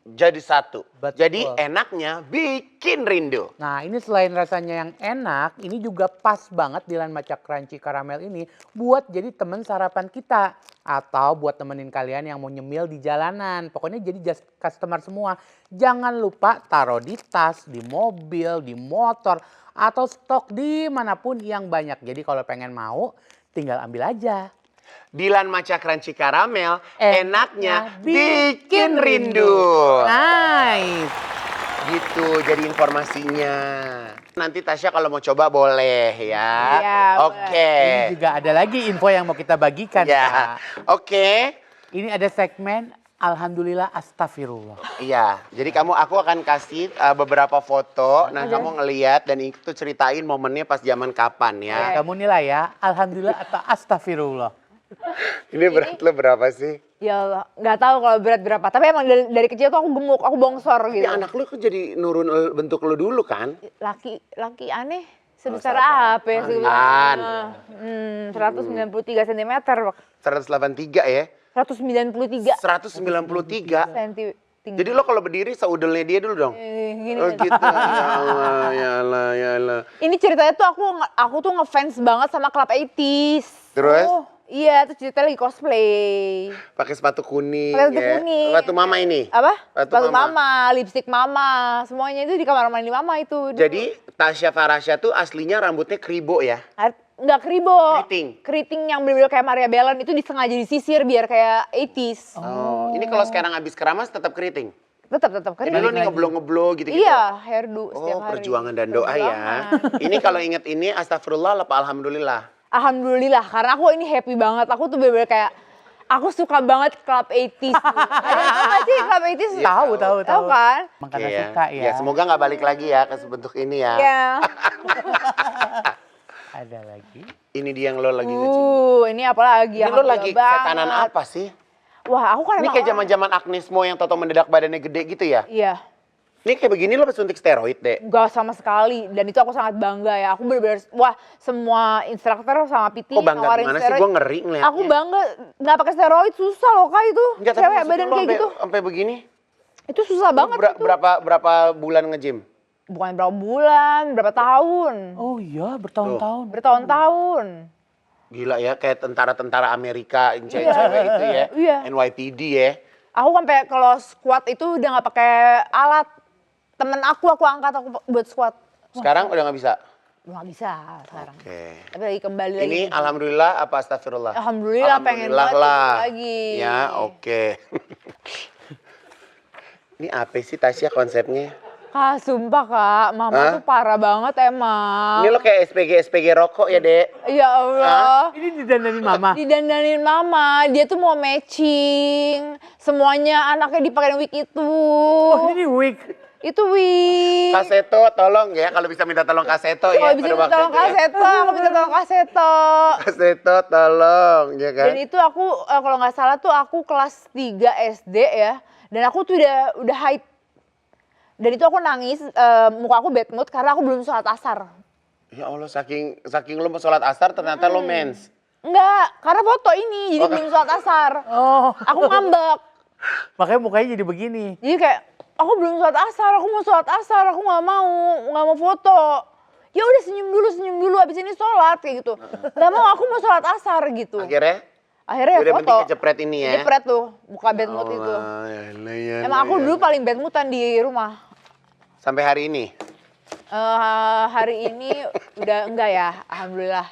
Jadi satu. Betul. Jadi enaknya bikin rindu. Nah, ini selain rasanya yang enak, ini juga pas banget Dilan Matcha Crunchy Caramel ini buat jadi temen sarapan kita. Atau buat temenin kalian yang mau nyemil di jalanan. Pokoknya jadi just customer semua. Jangan lupa taruh di tas, di mobil, di motor, atau stok dimanapun yang banyak. Jadi kalau pengen mau, tinggal ambil aja. Dilan Matcha Crunchy Caramel, enaknya bikin rindu. Nice. Gitu, jadi informasinya. Nanti Tasya kalau mau coba boleh ya. Iya, Oke. Ini juga ada lagi info yang mau kita bagikan. Ya, Kak. oke. Ini ada segmen Alhamdulillah Astagfirullah. Iya, jadi aku akan kasih beberapa foto. Nah, kamu ngeliat dan itu ceritain momennya pas zaman kapan ya. Kamu nilai ya, Alhamdulillah atau Astagfirullah. Ini berat lo berapa sih? Ya Allah, nggak tahu kalau berat berapa. Tapi emang dari kecil tuh aku gemuk, aku bongsor gitu. Tapi anak lu kok jadi nurun bentuk lu dulu kan? Laki aneh sebesar sabar. apa ya? Apaan? 193 cm. 183 ya? 193 193. cm tinggi. Jadi lo kalau berdiri seudelnya dia dulu dong? Gini. Oh gitu, ya Allah, ya Allah, ya Allah. Ini ceritanya tuh aku tuh ngefans banget sama Club 80s. Terus? Oh, iya, tuh ceritanya lagi cosplay. Pakai sepatu kuning Pakai sepatu ya? kuning. Sepatu mama ini? Apa? Sepatu mama, lipstick mama, semuanya itu di kamar mandi mama itu. Jadi Tasya Farasya tuh aslinya rambutnya kribo ya? Enggak keribo. Keriting. Keriting yang bener-bener kayak Maria Belen itu disengaja disisir biar kayak 80s. Oh, ini kalau sekarang habis keramas tetap keriting? Tetap Jadi keriting. lo nih ngeblo-ngeblo gitu-gitu? Iya, hairdo setiap Oh, hari. perjuangan dan doa ya. Ini kalau inget ini astagfirullah apa alhamdulillah? Alhamdulillah, karena aku ini happy banget. Aku tuh bener-bener kayak, aku suka banget Club 80s. Ada yang tahu gak sih Club 80s? Iya, Tahu. Tahu kan? Emang karena Iya. suka ya. Ya, semoga nggak balik lagi ya ke bentuk ini ya. Iya. Ada lagi. Ini dia yang lo lagi nge-gym. Ini apa lagi? Ini lo lagi setanan apa sih? Wah, aku kan Ini emang kayak zaman-zaman Agnes Mo yang toto mendadak badannya gede gitu ya? Iya. Ini kayak begini lo pas suntik steroid deh. Enggak sama sekali, dan itu aku sangat bangga ya. Aku bener-bener, wah semua instruktur sama PT Kok bangga nawarin gimana sih? steroid. Gue ngeri ngeliatnya. Aku bangga, nggak pakai steroid susah loh kak itu. Enggak, tapi Cewek maksud badan lo kayak gitu, sampai begini. itu susah Lo banget itu. berapa bulan nge-gym? Bukan berapa bulan, berapa tahun. Oh iya, bertahun-tahun. Bertahun-tahun. Gila ya, kayak tentara-tentara Amerika, cewek-cewek itu ya. Iya. NYPD ya. Aku sampai kalau squat itu udah nggak pakai alat. Temen aku angkat aku buat squat. Sekarang udah nggak bisa? Nggak bisa sekarang. Oke. Tapi lagi kembali lagi. Ini alhamdulillah apa astagfirullah? Alhamdulillah pengen banget lah. lagi. Ya, oke. Ini apa sih Tasya konsepnya? Kak, sumpah kak, mama tuh parah banget emang. Ini lo kayak SPG rokok ya, Dek? Ya Allah. Ini didandanin mama. Didandanin mama, dia tuh mau matching. Semuanya anaknya dipakai wig itu. Oh, ini wig. Itu Wi. Kaseto tolong ya, kalau bisa minta tolong Kaseto ya. Kalau bisa pada minta waktu tolong itu ya. Kaseto, aku minta tolong Kaseto. Kaseto tolong, ya kan? Dan itu aku kalau nggak salah tuh aku kelas 3 SD ya. Dan aku tuh udah haid. Dan itu aku nangis, muka aku bad mood karena aku belum sholat asar. Ya Allah, saking lo mau sholat asar ternyata lo mens. Enggak, karena foto ini, jadi belum sholat asar. Oh, Aku ngambek. makanya mukanya jadi begini. Jadi kayak, aku belum sholat asar, aku mau sholat asar, aku nggak mau foto. Ya udah senyum dulu, abis ini sholat kayak gitu. Nggak mau, aku mau sholat asar gitu. Akhirnya Akhirnya ya udah foto. penting kecepret ini ya. Jepret tuh, muka bad mood itu. Allah, ya Allah, ya Emang aku Allah, ya dulu Allah. paling bad moodan di rumah. Sampai hari ini. Hari ini udah enggak ya, alhamdulillah.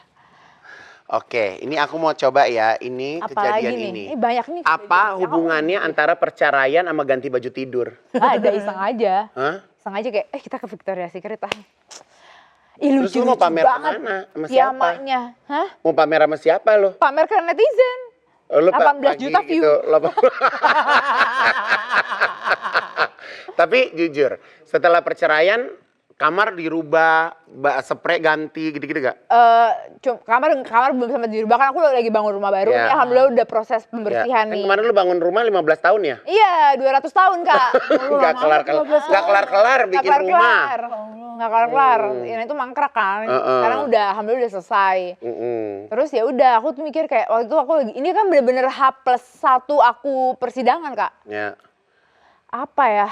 Oke, ini aku mau coba ya, ini Apalagi kejadian nih, ini. ini banyak nih. Apa hubungannya antara perceraian sama ganti baju tidur? Ada iseng aja. Hah? Iseng aja kayak, kita ke Victoria's Secret ah. Ih Terus lu mau lucu-lucu pamer banget. kemana? Sama siapa? Piyamanya. Hah? Mau pamer sama siapa lo? Pamer ke netizen. Lu 18 juta view. Gitu, Tapi jujur, setelah perceraian kamar dirubah, spray ganti gitu-gitu gak? Kamar belum sempat dirubah kan aku lagi bangun rumah baru. Ya. Ini alhamdulillah udah proses Ya. pembersihan Kan nih. kemarin lu bangun rumah 15 tahun ya? Iya, 200 tahun Kak. Gak kelar-kelar bikin rumah. Nggak kelar-kelar. Ya itu mangkrak kan. Sekarang udah alhamdulillah udah selesai. Terus ya udah aku tuh mikir kayak waktu itu aku lagi ini kan bener-bener H+1 aku persidangan Kak. Ya. Apa ya?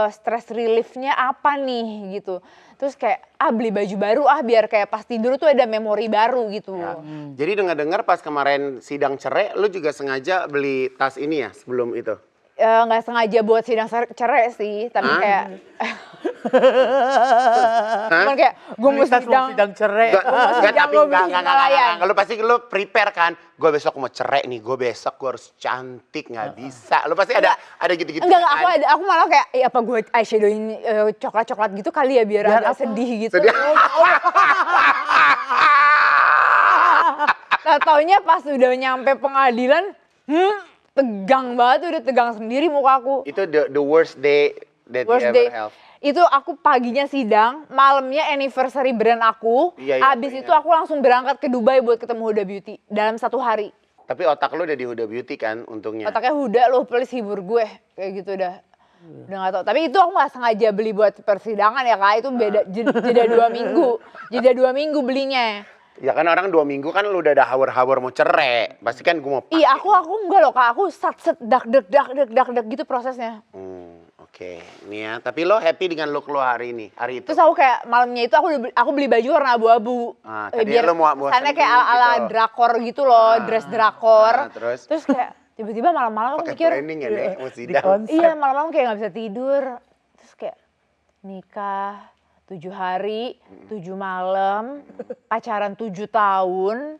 Stress relief-nya apa nih gitu. Terus kayak beli baju baru biar kayak pas tidur tuh ada memori baru gitu. Ya. Jadi dengar-dengar pas kemarin sidang cerai, lu juga sengaja beli tas ini ya sebelum itu? Nggak sengaja buat sidang cerai sih, tapi kayak cuman kayak gue mau sidang cerai. Lu pasti lu prepare kan? Gue besok mau cerai nih, gue besok gue harus cantik, nggak bisa. Lu pasti ada gitu-gitu. Enggak, aku malah kayak, apa gue eyeshadowin coklat-coklat gitu kali ya biar agak sedih gitu. Nah taunya pas udah nyampe pengadilan, tegang banget, udah tegang sendiri muka aku. Itu the worst day that you ever have. Itu aku paginya sidang, malamnya anniversary brand aku. Iya, Abis itu aku langsung berangkat ke Dubai buat ketemu Huda Beauty dalam 1 hari. Tapi otak lu udah di Huda Beauty kan untungnya. Otaknya Huda lo please hibur gue kayak gitu udah nggak tahu. Tapi itu aku nggak sengaja beli buat persidangan ya Kak. Itu beda jeda 2 minggu. Jeda 2 minggu belinya. Ya kan orang 2 minggu kan lu udah ada hawar-hawar mau cerai. Pasti kan gue mau pakai. Iya aku enggak loh Kak. Aku set dak gitu prosesnya. Oke, ini ya. Tapi lo happy dengan look lo hari ini, hari itu? Terus aku kayak malamnya itu aku beli baju warna abu-abu. Tadinya lo mau kesannya kayak sendiri ala gitu. drakor gitu loh, dress drakor. Terus kayak tiba-tiba malam-malam aku pakai mikir, planning ya deh, mau sidang. iya malam-malam kayak nggak bisa tidur. Terus kayak nikah 7 hari, 7 malam, pacaran 7 tahun,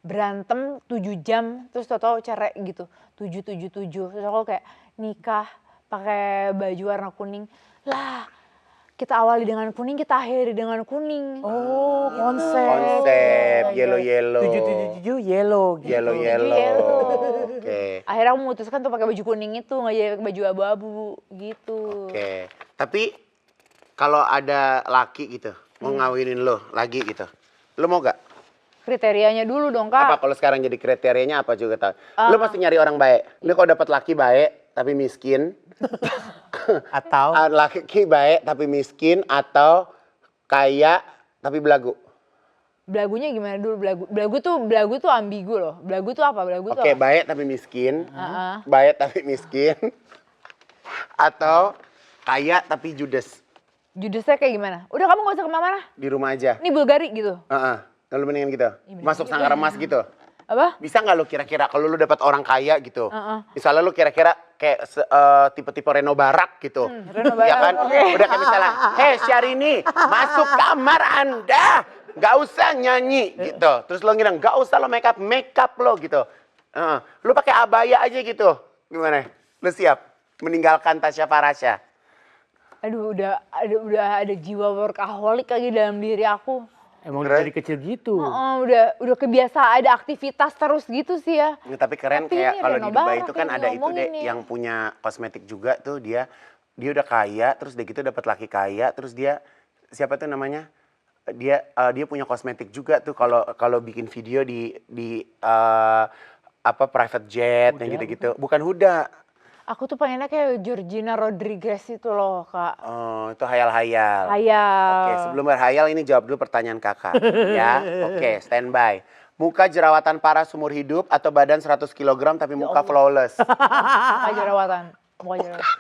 berantem 7 jam, terus tau-tau cerai gitu, 7. Terus aku kayak nikah pakai baju warna kuning. Lah, kita awali dengan kuning, kita akhiri dengan kuning. Oh, konsep Yellow. 777 yellow gitu. Yellow. Oke. Akhirnya aku memutuskan tuh pakai baju kuning itu, nggak jadi pakai baju abu-abu gitu. Oke. Tapi kalau ada laki gitu, mau ngawinin lo lagi gitu, lo mau gak? Kriterianya dulu dong Kak. Apa kalau sekarang jadi kriterianya apa juga tahu? Lo pasti nyari orang baik. Lo kalau dapat laki baik tapi miskin, Atau laki baik tapi miskin, atau kaya tapi belagu. Belagunya gimana dulu? Belagu tuh ambigu loh. Belagu tuh apa? Belagu tuh Oke, apa? baik tapi miskin, baik tapi miskin, atau kaya tapi judes. Judesnya kayak gimana? Udah kamu gak usah kemana-mana. Di rumah aja. Ini Bulgari gitu. Lalu mendingan gitu. Masuk sangkar emas gitu. Apa? Bisa nggak lu kira-kira kalau lu dapat orang kaya gitu? Misalnya lu kira-kira kayak tipe-tipe Reno Barak gitu. Reno Iya Barak, kan? oke. Udah kayak misalnya, "Hei Syahrini, masuk kamar Anda. Nggak usah nyanyi." gitu. Terus lo ngira, "Nggak usah lo make up lo." gitu. Lu pakai abaya aja gitu. Gimana? Lu siap meninggalkan Tasya Farasya? Aduh, udah ada jiwa workaholic lagi dalam diri aku. emang Keren. dari kecil gitu. Udah kebiasa ada aktivitas terus gitu sih ya. Tapi keren Tapi kayak ini kalau Reno di Dubai Barak itu kan yang ada itu ngomongin deh nih. yang punya kosmetik juga tuh dia dia udah kaya, terus dia gitu dapat laki kaya, terus dia siapa tuh namanya? Dia punya kosmetik juga tuh kalau bikin video di apa private jet yang gitu-gitu. Bukan Huda. Aku tuh pengennya kayak Georgina Rodriguez itu loh, Kak. Oh, itu hayal-hayal. Hayal. Oke, sebelum berhayal ini jawab dulu pertanyaan kakak. Ya, oke, standby. Muka jerawatan parah seumur hidup atau badan 100 kg tapi muka flawless? Muka jerawatan. Muka jerawatan.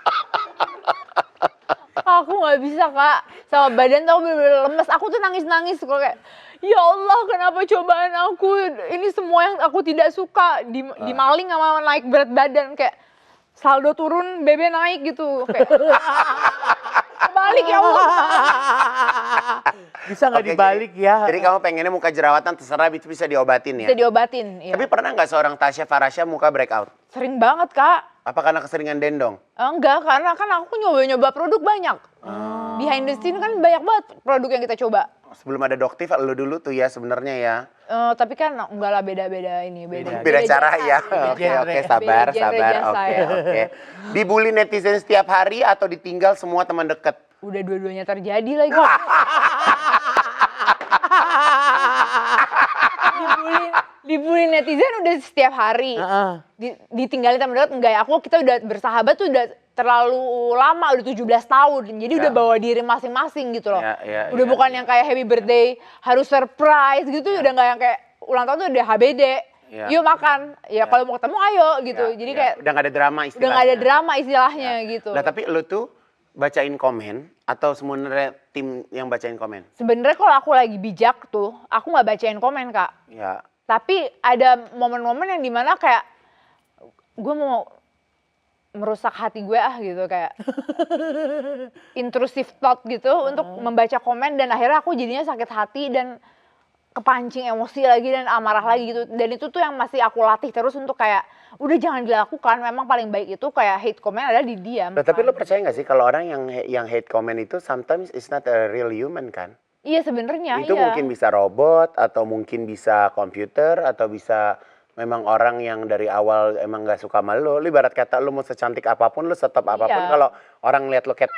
Aku nggak bisa, Kak. Sama badan tuh aku bener-bener lemes. Aku tuh nangis-nangis kok kayak, ya Allah kenapa cobaan aku ini semua yang aku tidak suka dimaling sama naik berat badan kayak saldo turun, BB naik gitu kayak balik ya Allah. Bisa nggak Oke, dibalik ya? Jadi kamu pengennya muka jerawatan terserah itu bisa diobatin ya? Bisa diobatin, ya. Tapi pernah nggak seorang Tasya Farasya muka breakout? Sering banget, Kak. Apa karena keseringan dendong? Enggak, karena kan aku nyoba-nyoba produk banyak. Behind the scene kan banyak banget produk yang kita coba. Sebelum ada Doktif, lu dulu tuh ya sebenarnya ya. Tapi kan enggak lah beda-beda ini, beda Cara jasa. ya. Oke, genre. oke, sabar, Beda genre sabar. jasa Oke, ya. oke. Dibully netizen setiap hari atau ditinggal semua teman dekat? Udah dua-duanya terjadi lagi. dibully netizen udah setiap hari. Ditinggalin teman dekat enggak ya? Kita udah bersahabat tuh udah terlalu lama, udah 17 tahun. Jadi udah bawa diri masing-masing gitu loh. Udah bukan yang kayak happy birthday harus surprise gitu, udah nggak yang kayak ulang tahun tuh udah HBD. Yuk makan. Ya kalau mau ketemu ayo gitu. Jadi kayak udah nggak ada drama istilahnya. udah nggak ada drama istilahnya gitu. Nah, tapi lu tuh bacain komen atau sebenarnya tim yang bacain komen? Sebenarnya kalau aku lagi bijak tuh, aku nggak bacain komen, Kak. Ya. Tapi ada momen-momen yang dimana kayak gue mau merusak hati gue gitu kayak intrusive thought gitu untuk membaca komen dan akhirnya aku jadinya sakit hati dan kepancing emosi lagi dan amarah lagi gitu. Dan itu tuh yang masih aku latih terus untuk kayak udah jangan dilakukan. Memang paling baik itu kayak hate comment adalah didiam. Nah, tapi lo percaya nggak sih kalau orang yang hate comment itu sometimes is not a real human kan? Iya sebenarnya. Itu iya. mungkin bisa robot atau mungkin bisa komputer atau bisa memang orang yang dari awal emang nggak suka sama lo. Lu ibarat kata lo mau secantik apapun, lo setop apapun, kalau orang lihat lo kayak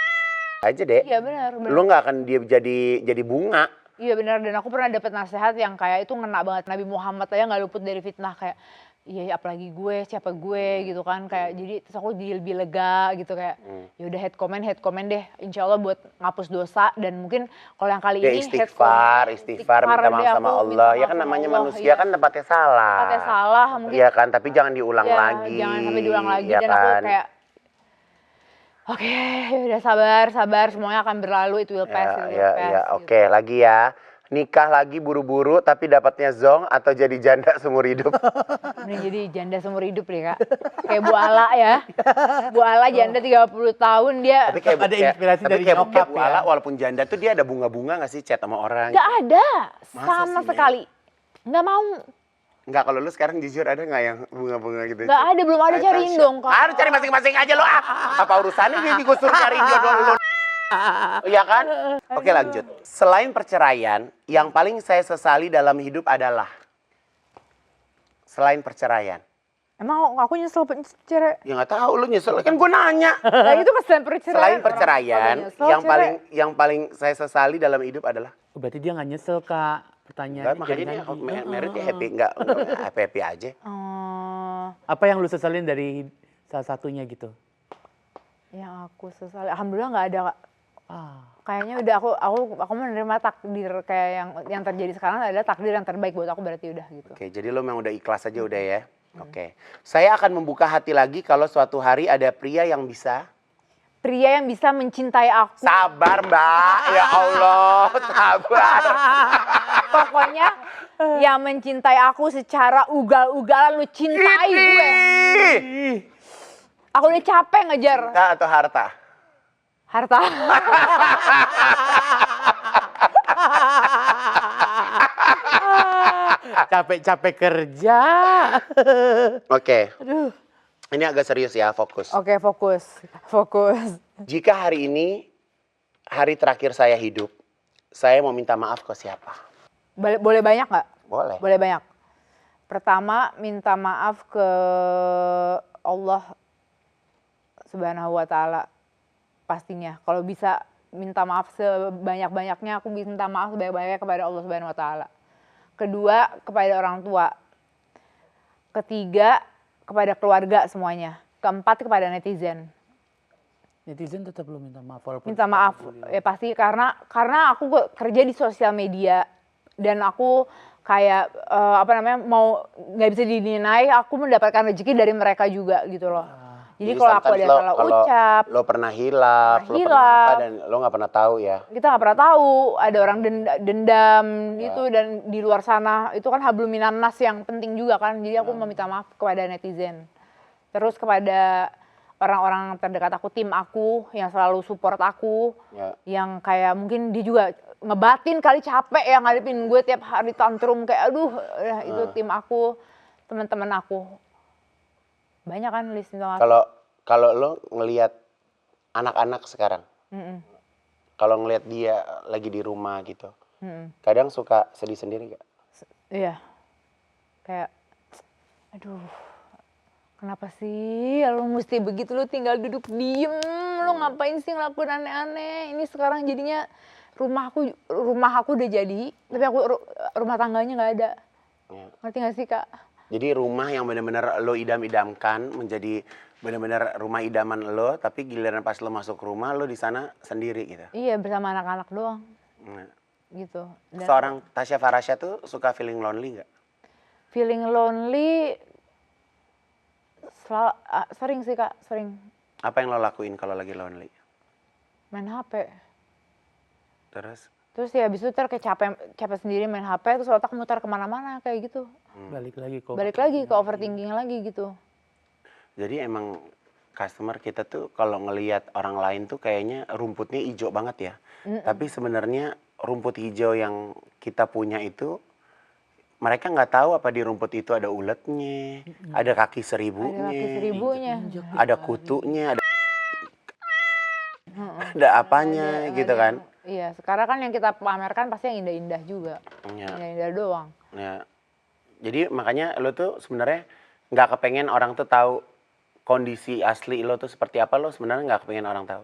aja deh. Iya benar. Lo nggak akan dia jadi bunga. Iya benar, dan aku pernah dapat nasihat yang kayak itu ngena banget. Nabi Muhammad aja nggak luput dari fitnah kayak iya apalagi gue, siapa gue gitu kan kayak jadi terus aku jadi lebih lega gitu kayak ya udah hate comment deh, insya Allah buat ngapus dosa. Dan mungkin kalau yang kali Ya ini istighfar minta maaf deh sama aku, Allah. minta Ya kan maaf namanya sama Allah, manusia iya. kan tempatnya salah. Tempatnya salah mungkin. Iya kan, tapi jangan diulang Ya, lagi. jangan sampai diulang lagi. Ya Dan kan? aku kayak oke, udah sabar, semuanya akan berlalu, it will pass, it will Ya, pass. ya, gitu. oke, lagi ya. Nikah lagi buru-buru tapi dapatnya zong atau jadi janda seumur hidup? Mending jadi janda seumur hidup deh, Kak. Kayak Bu Ala ya. Bu Ala janda 30 tahun dia. Tapi kayak Ada inspirasi dari kayak nyokap Bu ya. Ala walaupun janda tuh dia ada bunga-bunga nggak sih chat sama orang? Gak ada Masa sama sih, Nek? sekali. Nggak mau. Enggak, kalau lu sekarang jujur ada nggak yang bunga-bunga gitu? Nggak ada, belum ada, cariin dong, Kak. Harus cari masing-masing aja lo ah. Apa urusannya jadi gue suruh cariin jodoh lu? Iya kan? Oke lanjut. Selain perceraian, yang paling saya sesali dalam hidup adalah selain perceraian. Emang aku nyesel cerai. Ya nggak tahu lu nyesel kan gue nanya. Nah, itu pas perceraian. Selain perceraian, Nyesel, yang paling saya sesali dalam hidup adalah Berarti dia nggak nyesel, Kak. enggak, Pertanyaannya makanya jadi dia merit dia happy enggak happy aja. apa yang lu seselin dari salah satunya gitu? Yang aku sesali, alhamdulillah nggak ada, Kak. Kayaknya udah aku menerima takdir kayak yang terjadi sekarang adalah takdir yang terbaik buat aku, berarti udah gitu. Oke, jadi lo memang udah ikhlas aja udah ya. Oke. Saya akan membuka hati lagi kalau suatu hari ada pria yang bisa. Pria yang bisa mencintai aku. Sabar, Mbak. Ya Allah, sabar. Pokoknya yang mencintai aku secara ugal-ugalan, lu cintai gue. Aku udah capek ngejar Cinta atau harta? harta. Capek-capek kerja. Oke. Ini agak serius ya, fokus. Oke, fokus. Jika hari ini hari terakhir saya hidup, saya mau minta maaf ke siapa? Boleh banyak nggak? Boleh. Boleh banyak. Pertama, minta maaf ke Allah Subhanahu wa Ta'ala. pastinya. Kalau bisa minta maaf sebanyak-banyaknya, aku minta maaf sebanyak-banyaknya kepada Allah Subhanahu wa taala. Kedua, kepada orang tua. Ketiga, kepada keluarga semuanya. Keempat, kepada netizen. Netizen tetap belum minta maaf walaupun Minta maaf ya pasti karena aku kerja di sosial media dan aku kayak mau nggak bisa dinilai, aku mendapatkan rezeki dari mereka juga gitu loh. Jadi kalau aku ada salah ucap, lo pernah hilaf, lo pernah apa, dan lo nggak pernah tahu ya. kita nggak pernah tahu ada orang dendam gitu, dan di luar sana itu kan hablum minan nas yang penting juga kan. Jadi aku meminta maaf kepada netizen. Terus kepada orang-orang terdekat aku, tim aku yang selalu support aku, yang kayak mungkin dia juga ngebatin kali capek ya ngadepin gue tiap hari tantrum kayak aduh, itu tim aku, teman-teman aku. Banyak kan list minta maaf. Kalau lo ngelihat anak-anak sekarang, kalau ngelihat dia lagi di rumah gitu, kadang suka sedih sendiri gak? Iya, kayak aduh, kenapa sih lo mesti begitu, lo tinggal duduk diem, lo ngapain sih ngelakuin aneh-aneh. Ini sekarang jadinya rumah aku udah jadi, tapi aku rumah tangganya nggak ada. Ngerti nggak sih Kak? Jadi rumah yang benar-benar lo idam-idamkan menjadi benar-benar rumah idaman lo, tapi giliran pas lo masuk rumah lo di sana sendiri gitu. Iya, bersama anak-anak doang. Gitu. Dan seorang Tasya Farasya tuh suka feeling lonely nggak? feeling lonely sering sih Kak, sering. Apa yang lo lakuin kalau lagi lonely? Main HP. Terus ya habis itu kayak capek sendiri main HP, terus otak mutar kemana-mana kayak gitu. Balik lagi ke overthinking lagi gitu. Jadi emang customer kita tuh kalau ngelihat orang lain tuh kayaknya rumputnya hijau banget ya. Tapi sebenarnya rumput hijau yang kita punya itu mereka nggak tahu apa di rumput itu ada uletnya, ada kaki seribunya, ada kutunya, ada apanya gitu kan. Iya, sekarang kan yang kita pamerkan pasti yang indah-indah juga. Indah-indah doang. Ya. Jadi makanya lo tuh sebenarnya nggak kepengen orang tuh tahu kondisi asli lo tuh seperti apa, lo sebenarnya nggak kepengen orang tahu.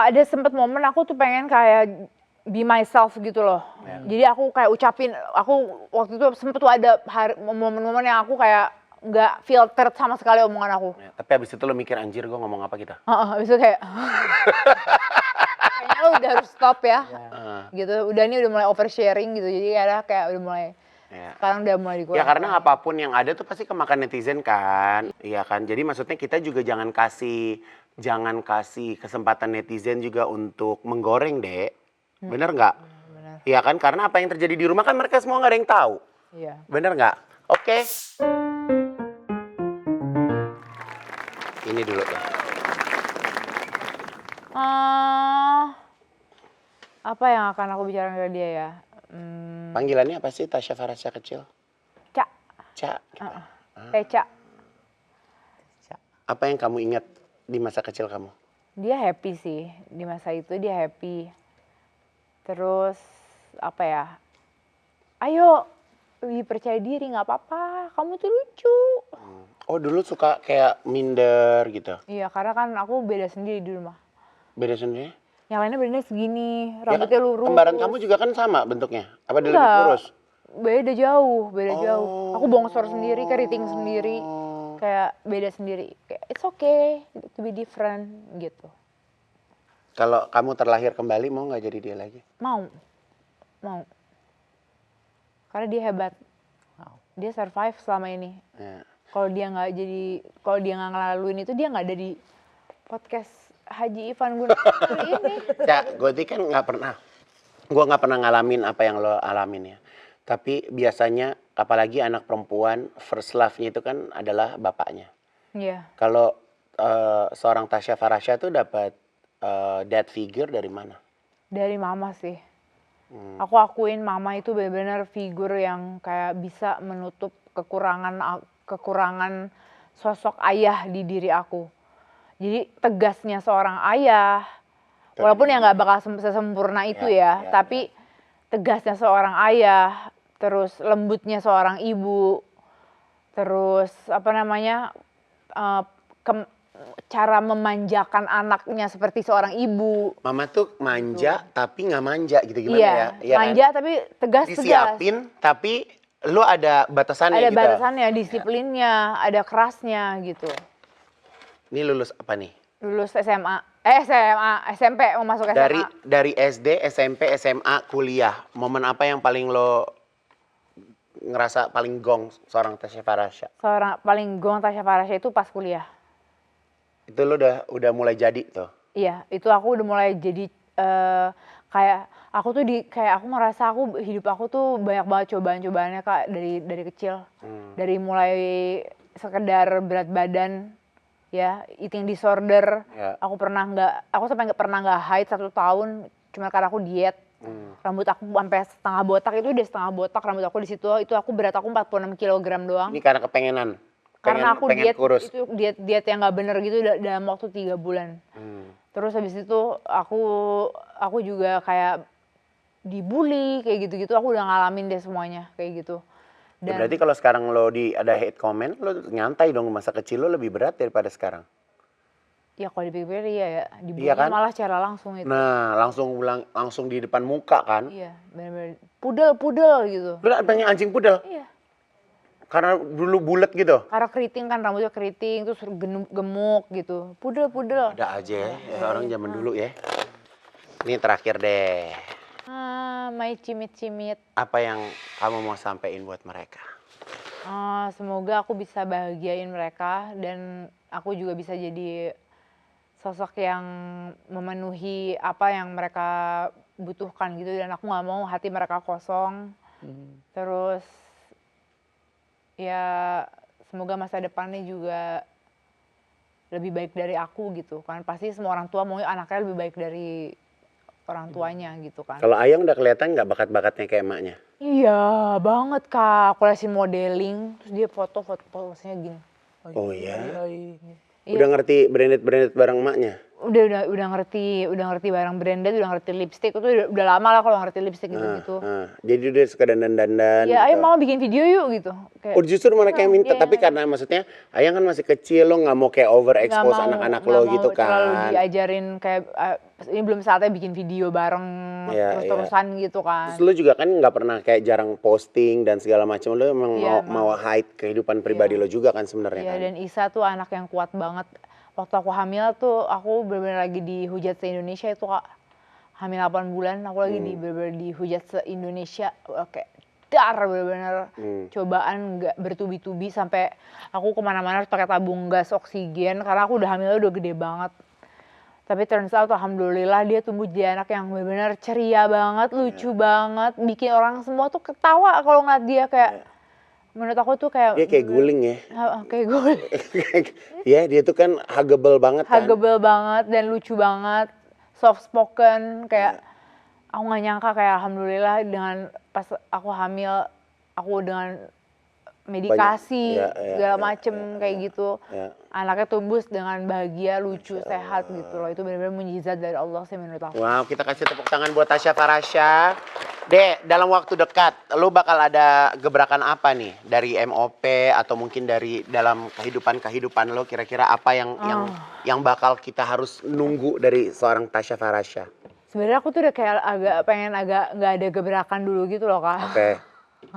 Ada sempet momen aku tuh pengen kayak be myself gitu loh. Jadi aku kayak ucapin, aku waktu itu sempet tuh ada momen-momen yang aku kayak nggak filtered sama sekali omongan aku. Tapi abis itu lo mikir anjir gue ngomong apa kita? Abis itu kayak kayaknya lo udah harus stop ya. Gitu, udah mulai oversharing gitu. Jadi kayak udah mulai sekarang udah mulai dikurangin. Ya karena apapun yang ada tuh pasti kemakan netizen kan. Iya kan. Jadi maksudnya kita juga jangan kasih kesempatan netizen juga untuk menggoreng, Dek. Bener nggak? Bener. Iya kan, karena apa yang terjadi di rumah kan mereka semua nggak ada yang tahu. Iya. Bener nggak? Oke. Ini dulu tuh. Apa yang akan aku bicarakan ke dia ya? Panggilannya apa sih Tasya Farasya kecil? Cak. Cak. Teca. Apa yang kamu ingat di masa kecil kamu? Dia happy sih, di masa itu dia happy. Terus apa ya? Ayo, lebih percaya diri, nggak apa-apa, kamu tuh lucu. Oh dulu suka kayak minder gitu? Iya, karena kan aku beda sendiri di rumah. Beda sendiri? Yang lainnya badannya segini, rambutnya lurus. Kembaran kamu juga kan sama bentuknya? Apa dia lebih kurus? Beda jauh. Aku bongsor sendiri, keriting sendiri. Kayak beda sendiri. Kayak it's okay to be different gitu. Kalau kamu terlahir kembali mau nggak jadi dia lagi? Mau. Karena dia hebat. Dia survive selama ini. Kalau dia nggak ngelaluin itu, dia nggak ada di podcast Haji Ivan Gunawan ini. Ya, gue kan gue nggak pernah ngalamin apa yang lo alamin ya. Tapi biasanya apalagi anak perempuan first love-nya itu kan adalah bapaknya. Iya. Kalau seorang Tasya Farasya tuh dapat dad figure dari mana? Dari mama sih. Aku akuin mama itu benar-benar figur yang kayak bisa menutup kekurangan sosok ayah di diri aku. Jadi tegasnya seorang ayah, walaupun ya nggak bakal sesempurna itu ya, tapi tegasnya seorang ayah, terus lembutnya seorang ibu, terus cara memanjakan anaknya seperti seorang ibu. Mama tuh manja tapi nggak manja gitu gimana Iya, ya? Iya kan? manja tapi tegas-tegas. Disiapin tapi lu ada batasannya Ada gitu. batasannya, disiplinnya, ada kerasnya gitu. Ini lulus apa nih? Lulus SMA, SMP mau masuk SMA. Dari SD, SMP, SMA, kuliah. Momen apa yang paling lo ngerasa paling gong seorang Tasya Farasya? Seorang paling gong Tasya Farasya itu pas kuliah. Itu lo udah mulai jadi tuh. Iya, itu aku udah mulai jadi kayak aku tuh kayak aku merasa hidup aku tuh banyak banget cobaan-cobaannya Kak dari kecil. Dari mulai sekedar berat badan ya, eating disorder. Ya. Aku sampai nggak pernah nggak haid 1 tahun cuma karena aku diet. Rambut aku sampai setengah botak, itu udah setengah botak rambut aku di situ. Itu berat aku 46 kilogram doang. Ini karena kepengenan. Karena aku pengen diet kurus. itu diet yang nggak bener gitu dalam waktu 3 bulan. Terus habis itu aku juga kayak dibully kayak gitu-gitu, aku udah ngalamin deh semuanya kayak gitu. Ya, berarti kalau sekarang lo ada hate comment, lo nyantai dong, masa kecil lo lebih berat daripada sekarang. Ya kalau dipikir ya dibully Iya kan? malah secara langsung itu. Nah, langsung di depan muka kan. Iya, bener-bener pudel gitu. Lo pengen anjing pudel? Iya. Karena dulu bulat gitu. Karena keriting kan, rambutnya keriting, terus gemuk gitu. Pudel. Ada aja ya, orang zaman dulu ya. Ini terakhir deh. My cimit-cimit. Apa yang kamu mau sampein buat mereka? Semoga aku bisa bahagiain mereka dan aku juga bisa jadi sosok yang memenuhi apa yang mereka butuhkan gitu, dan aku nggak mau hati mereka kosong. Terus ya semoga masa depannya juga lebih baik dari aku gitu kan. Pasti semua orang tua mau anaknya lebih baik dari orang tuanya gitu kan. Kalau Ayang udah kelihatan nggak bakat-bakatnya kayak emaknya? Iya banget Kak, aku liatin modeling terus dia foto-fotonya gini. Oh iya? Iya. Udah ngerti branded barang emaknya? Udah ngerti barang branded, udah ngerti lipstick, itu udah lama lah kalau ngerti lipstick gitu-gitu. Jadi udah suka dandan-dandan Ya, gitu. ayo mama bikin video yuk gitu. Kayak, Oh justru mereka yang minta, iya. tapi karena maksudnya Ayang kan masih kecil, lo nggak mau kayak overexpose anak-anak lo gitu kan. terlalu diajarin kayak ini belum saatnya bikin video bareng Iya, terus-terusan gitu kan. Terus lo juga kan nggak pernah kayak jarang posting dan segala macam, lo emang Iya, mau hide kehidupan pribadi lo juga kan sebenarnya Iya, kan. dan Isa tuh anak yang kuat banget. Waktu aku hamil tuh aku benar-benar lagi dihujat se-Indonesia itu Kak. Hamil 8 bulan aku lagi benar-benar dihujat se-Indonesia, kayak benar-benar cobaan nggak bertubi-tubi sampai aku kemana-mana harus pakai tabung gas oksigen karena aku udah hamilnya udah gede banget. Tapi turns out alhamdulillah dia tumbuh jadi anak yang benar-benar ceria banget, lucu banget, bikin orang semua tuh ketawa kalau ngeliat dia kayak. Menurut aku tuh kayak. Dia kayak guling ya. Kayak guling. Ya dia tuh kan huggable banget kan. Huggable banget dan lucu banget, soft spoken, kayak aku nggak nyangka kayak alhamdulillah dengan pas aku hamil, aku dengan medikasi segala macem kayak gitu, anaknya tumbuh dengan bahagia, lucu, sehat gitu loh. Itu benar-benar mukjizat dari Allah sih menurut aku. Wow, kita kasih tepuk tangan buat Tasya Farasya. Dek, dalam waktu dekat, lo bakal ada gebrakan apa nih dari MOP atau mungkin dari dalam kehidupan lo, kira-kira apa yang bakal kita harus nunggu dari seorang Tasya Farasya? Sebenarnya aku tuh udah kayak pengen nggak ada gebrakan dulu gitu loh Kak. Oke.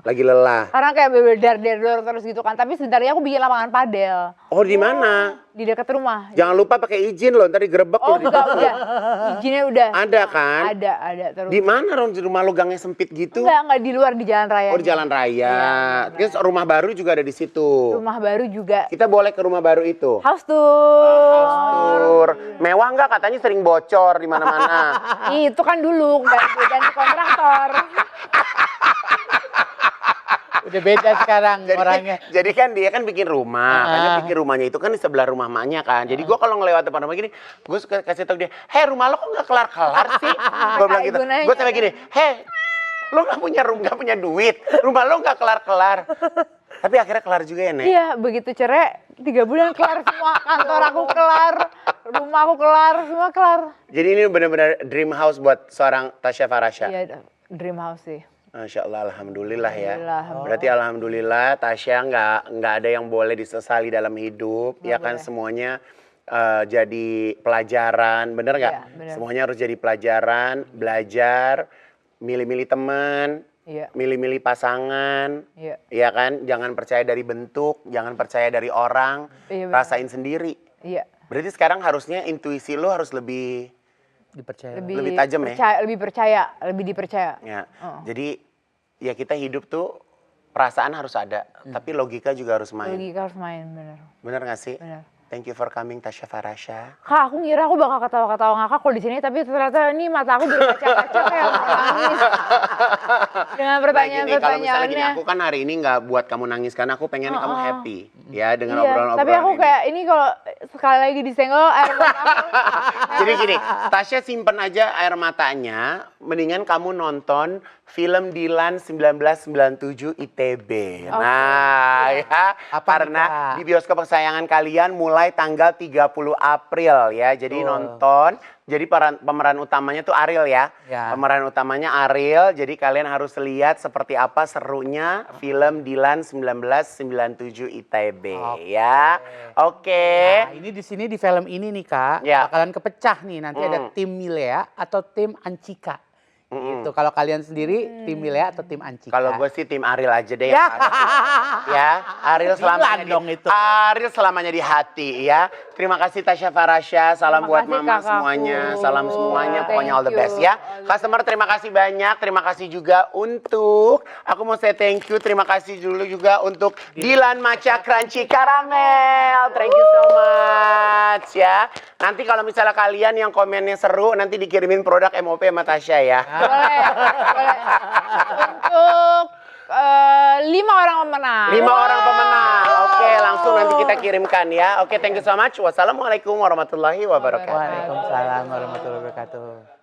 Lagi lelah. Karena kayak berdar terus gitu kan. Tapi sebentar lagi aku bikin lapangan padel. Oh, di mana? Di dekat rumah. Jangan lupa pakai izin loh, ntar digerebek Oh lo. enggak, udah. Izinnya udah. Ada kan? Ada terus. Di mana Ron? Di rumah lo gangnya sempit gitu? Enggak di luar, di jalan raya. Oh, di jalan raya. Terus rumah baru juga ada di situ. Rumah baru juga. Kita boleh ke rumah baru itu. House tour. Tur. Mewah nggak? Katanya sering bocor di mana-mana. Itu kan dulu ganti kontraktor. Udah beda sekarang orangnya. Jadi kan dia kan bikin rumah, makanya bikin rumahnya itu kan di sebelah rumah emaknya kan. Jadi gue kalau ngelewat depan rumah gini, gue suka kasih tau dia, hei rumah lo kok nggak kelar-kelar sih? Gue bilang gitu. Gue sampai gini, hei lo nggak punya duit, rumah lo nggak kelar-kelar. Tapi akhirnya kelar juga ya Nek? Iya, begitu cerai 3 bulan kelar semua, kantor aku kelar, rumah aku kelar, semua kelar. Jadi ini benar-benar dream house buat seorang Tasya Farasya. Iya, dream house sih. Masya Allah, alhamdulillah ya. Alhamdulillah. Berarti alhamdulillah Tasya nggak ada yang boleh disesali dalam hidup, ya kan semuanya jadi pelajaran, bener nggak? Iya, bener. Semuanya harus jadi pelajaran, belajar, milih-milih teman, Iya. milih-milih pasangan, Iya. ya kan? Jangan percaya dari bentuk, jangan percaya dari orang, Iya, bener. rasain sendiri. Iya. Berarti sekarang harusnya intuisi lu harus lebih Dipercaya. Lebih tajam ya? Lebih dipercaya. ya. Oh. Jadi ya kita hidup tuh perasaan harus ada, tapi logika juga harus main. Logika harus main, bener. Bener gak sih? Bener. Thank you for coming Tasya Farasha. Kak, aku ngira aku bakal ketawa-ketawa ngakak kalau di sini, tapi ternyata ini mata aku berkaca-kaca kayak mau nangis. Dengan Nah, gini, kalau misalnya gini, pertanyaan-pertanyaannya. aku kan hari ini nggak buat kamu nangis karena aku pengen kamu happy ya dengan Iya, obrolan-obrolan tapi aku ini. kayak ini kalau sekali lagi disenggol air mata aku. Jadi gini, Tasya simpen aja air matanya, mendingan kamu nonton film Dilan 1997 ITB. Nah, ya, Apa karena nih, Kak? di bioskop kesayangan kalian mulai tanggal 30 April ya. Jadi Betul. nonton, jadi pemeran utamanya tuh Ariel ya. Ya. Pemeran utamanya Ariel, jadi kalian harus lihat seperti apa serunya film Dilan 1997 ITB ya. Oke. Nah, ini di sini di film ini nih Kak, Ya. bakalan kepecah nih. Nanti ada tim Milea atau tim Ancika. Gitu. Kalau kalian sendiri tim Milea atau tim Ancika? Kalau gue sih tim Ariel aja deh Ya. yang pasti. Ya, Ariel selamanya Dilan dong itu. Ariel selamanya di hati ya. Terima kasih Tasya Farasha, salam Terima buat kasih, mama kakakku. semuanya, salam semuanya, Thank pokoknya all the best you. ya. Customer terima kasih banyak, terima kasih juga untuk, aku mau say thank you, terima kasih dulu juga untuk Dilan Matcha Crunchy Caramel, thank you so much ya. Nanti kalau misalnya kalian yang komennya seru, nanti dikirimin produk MOP sama Tasya ya. Boleh, boleh. Untuk 5 orang pemenang. 5 orang pemenang. Oke, langsung nanti kita kirimkan ya. Oke, thank you so much. Wassalamualaikum warahmatullahi wabarakatuh. Waalaikumsalam warahmatullahi wabarakatuh.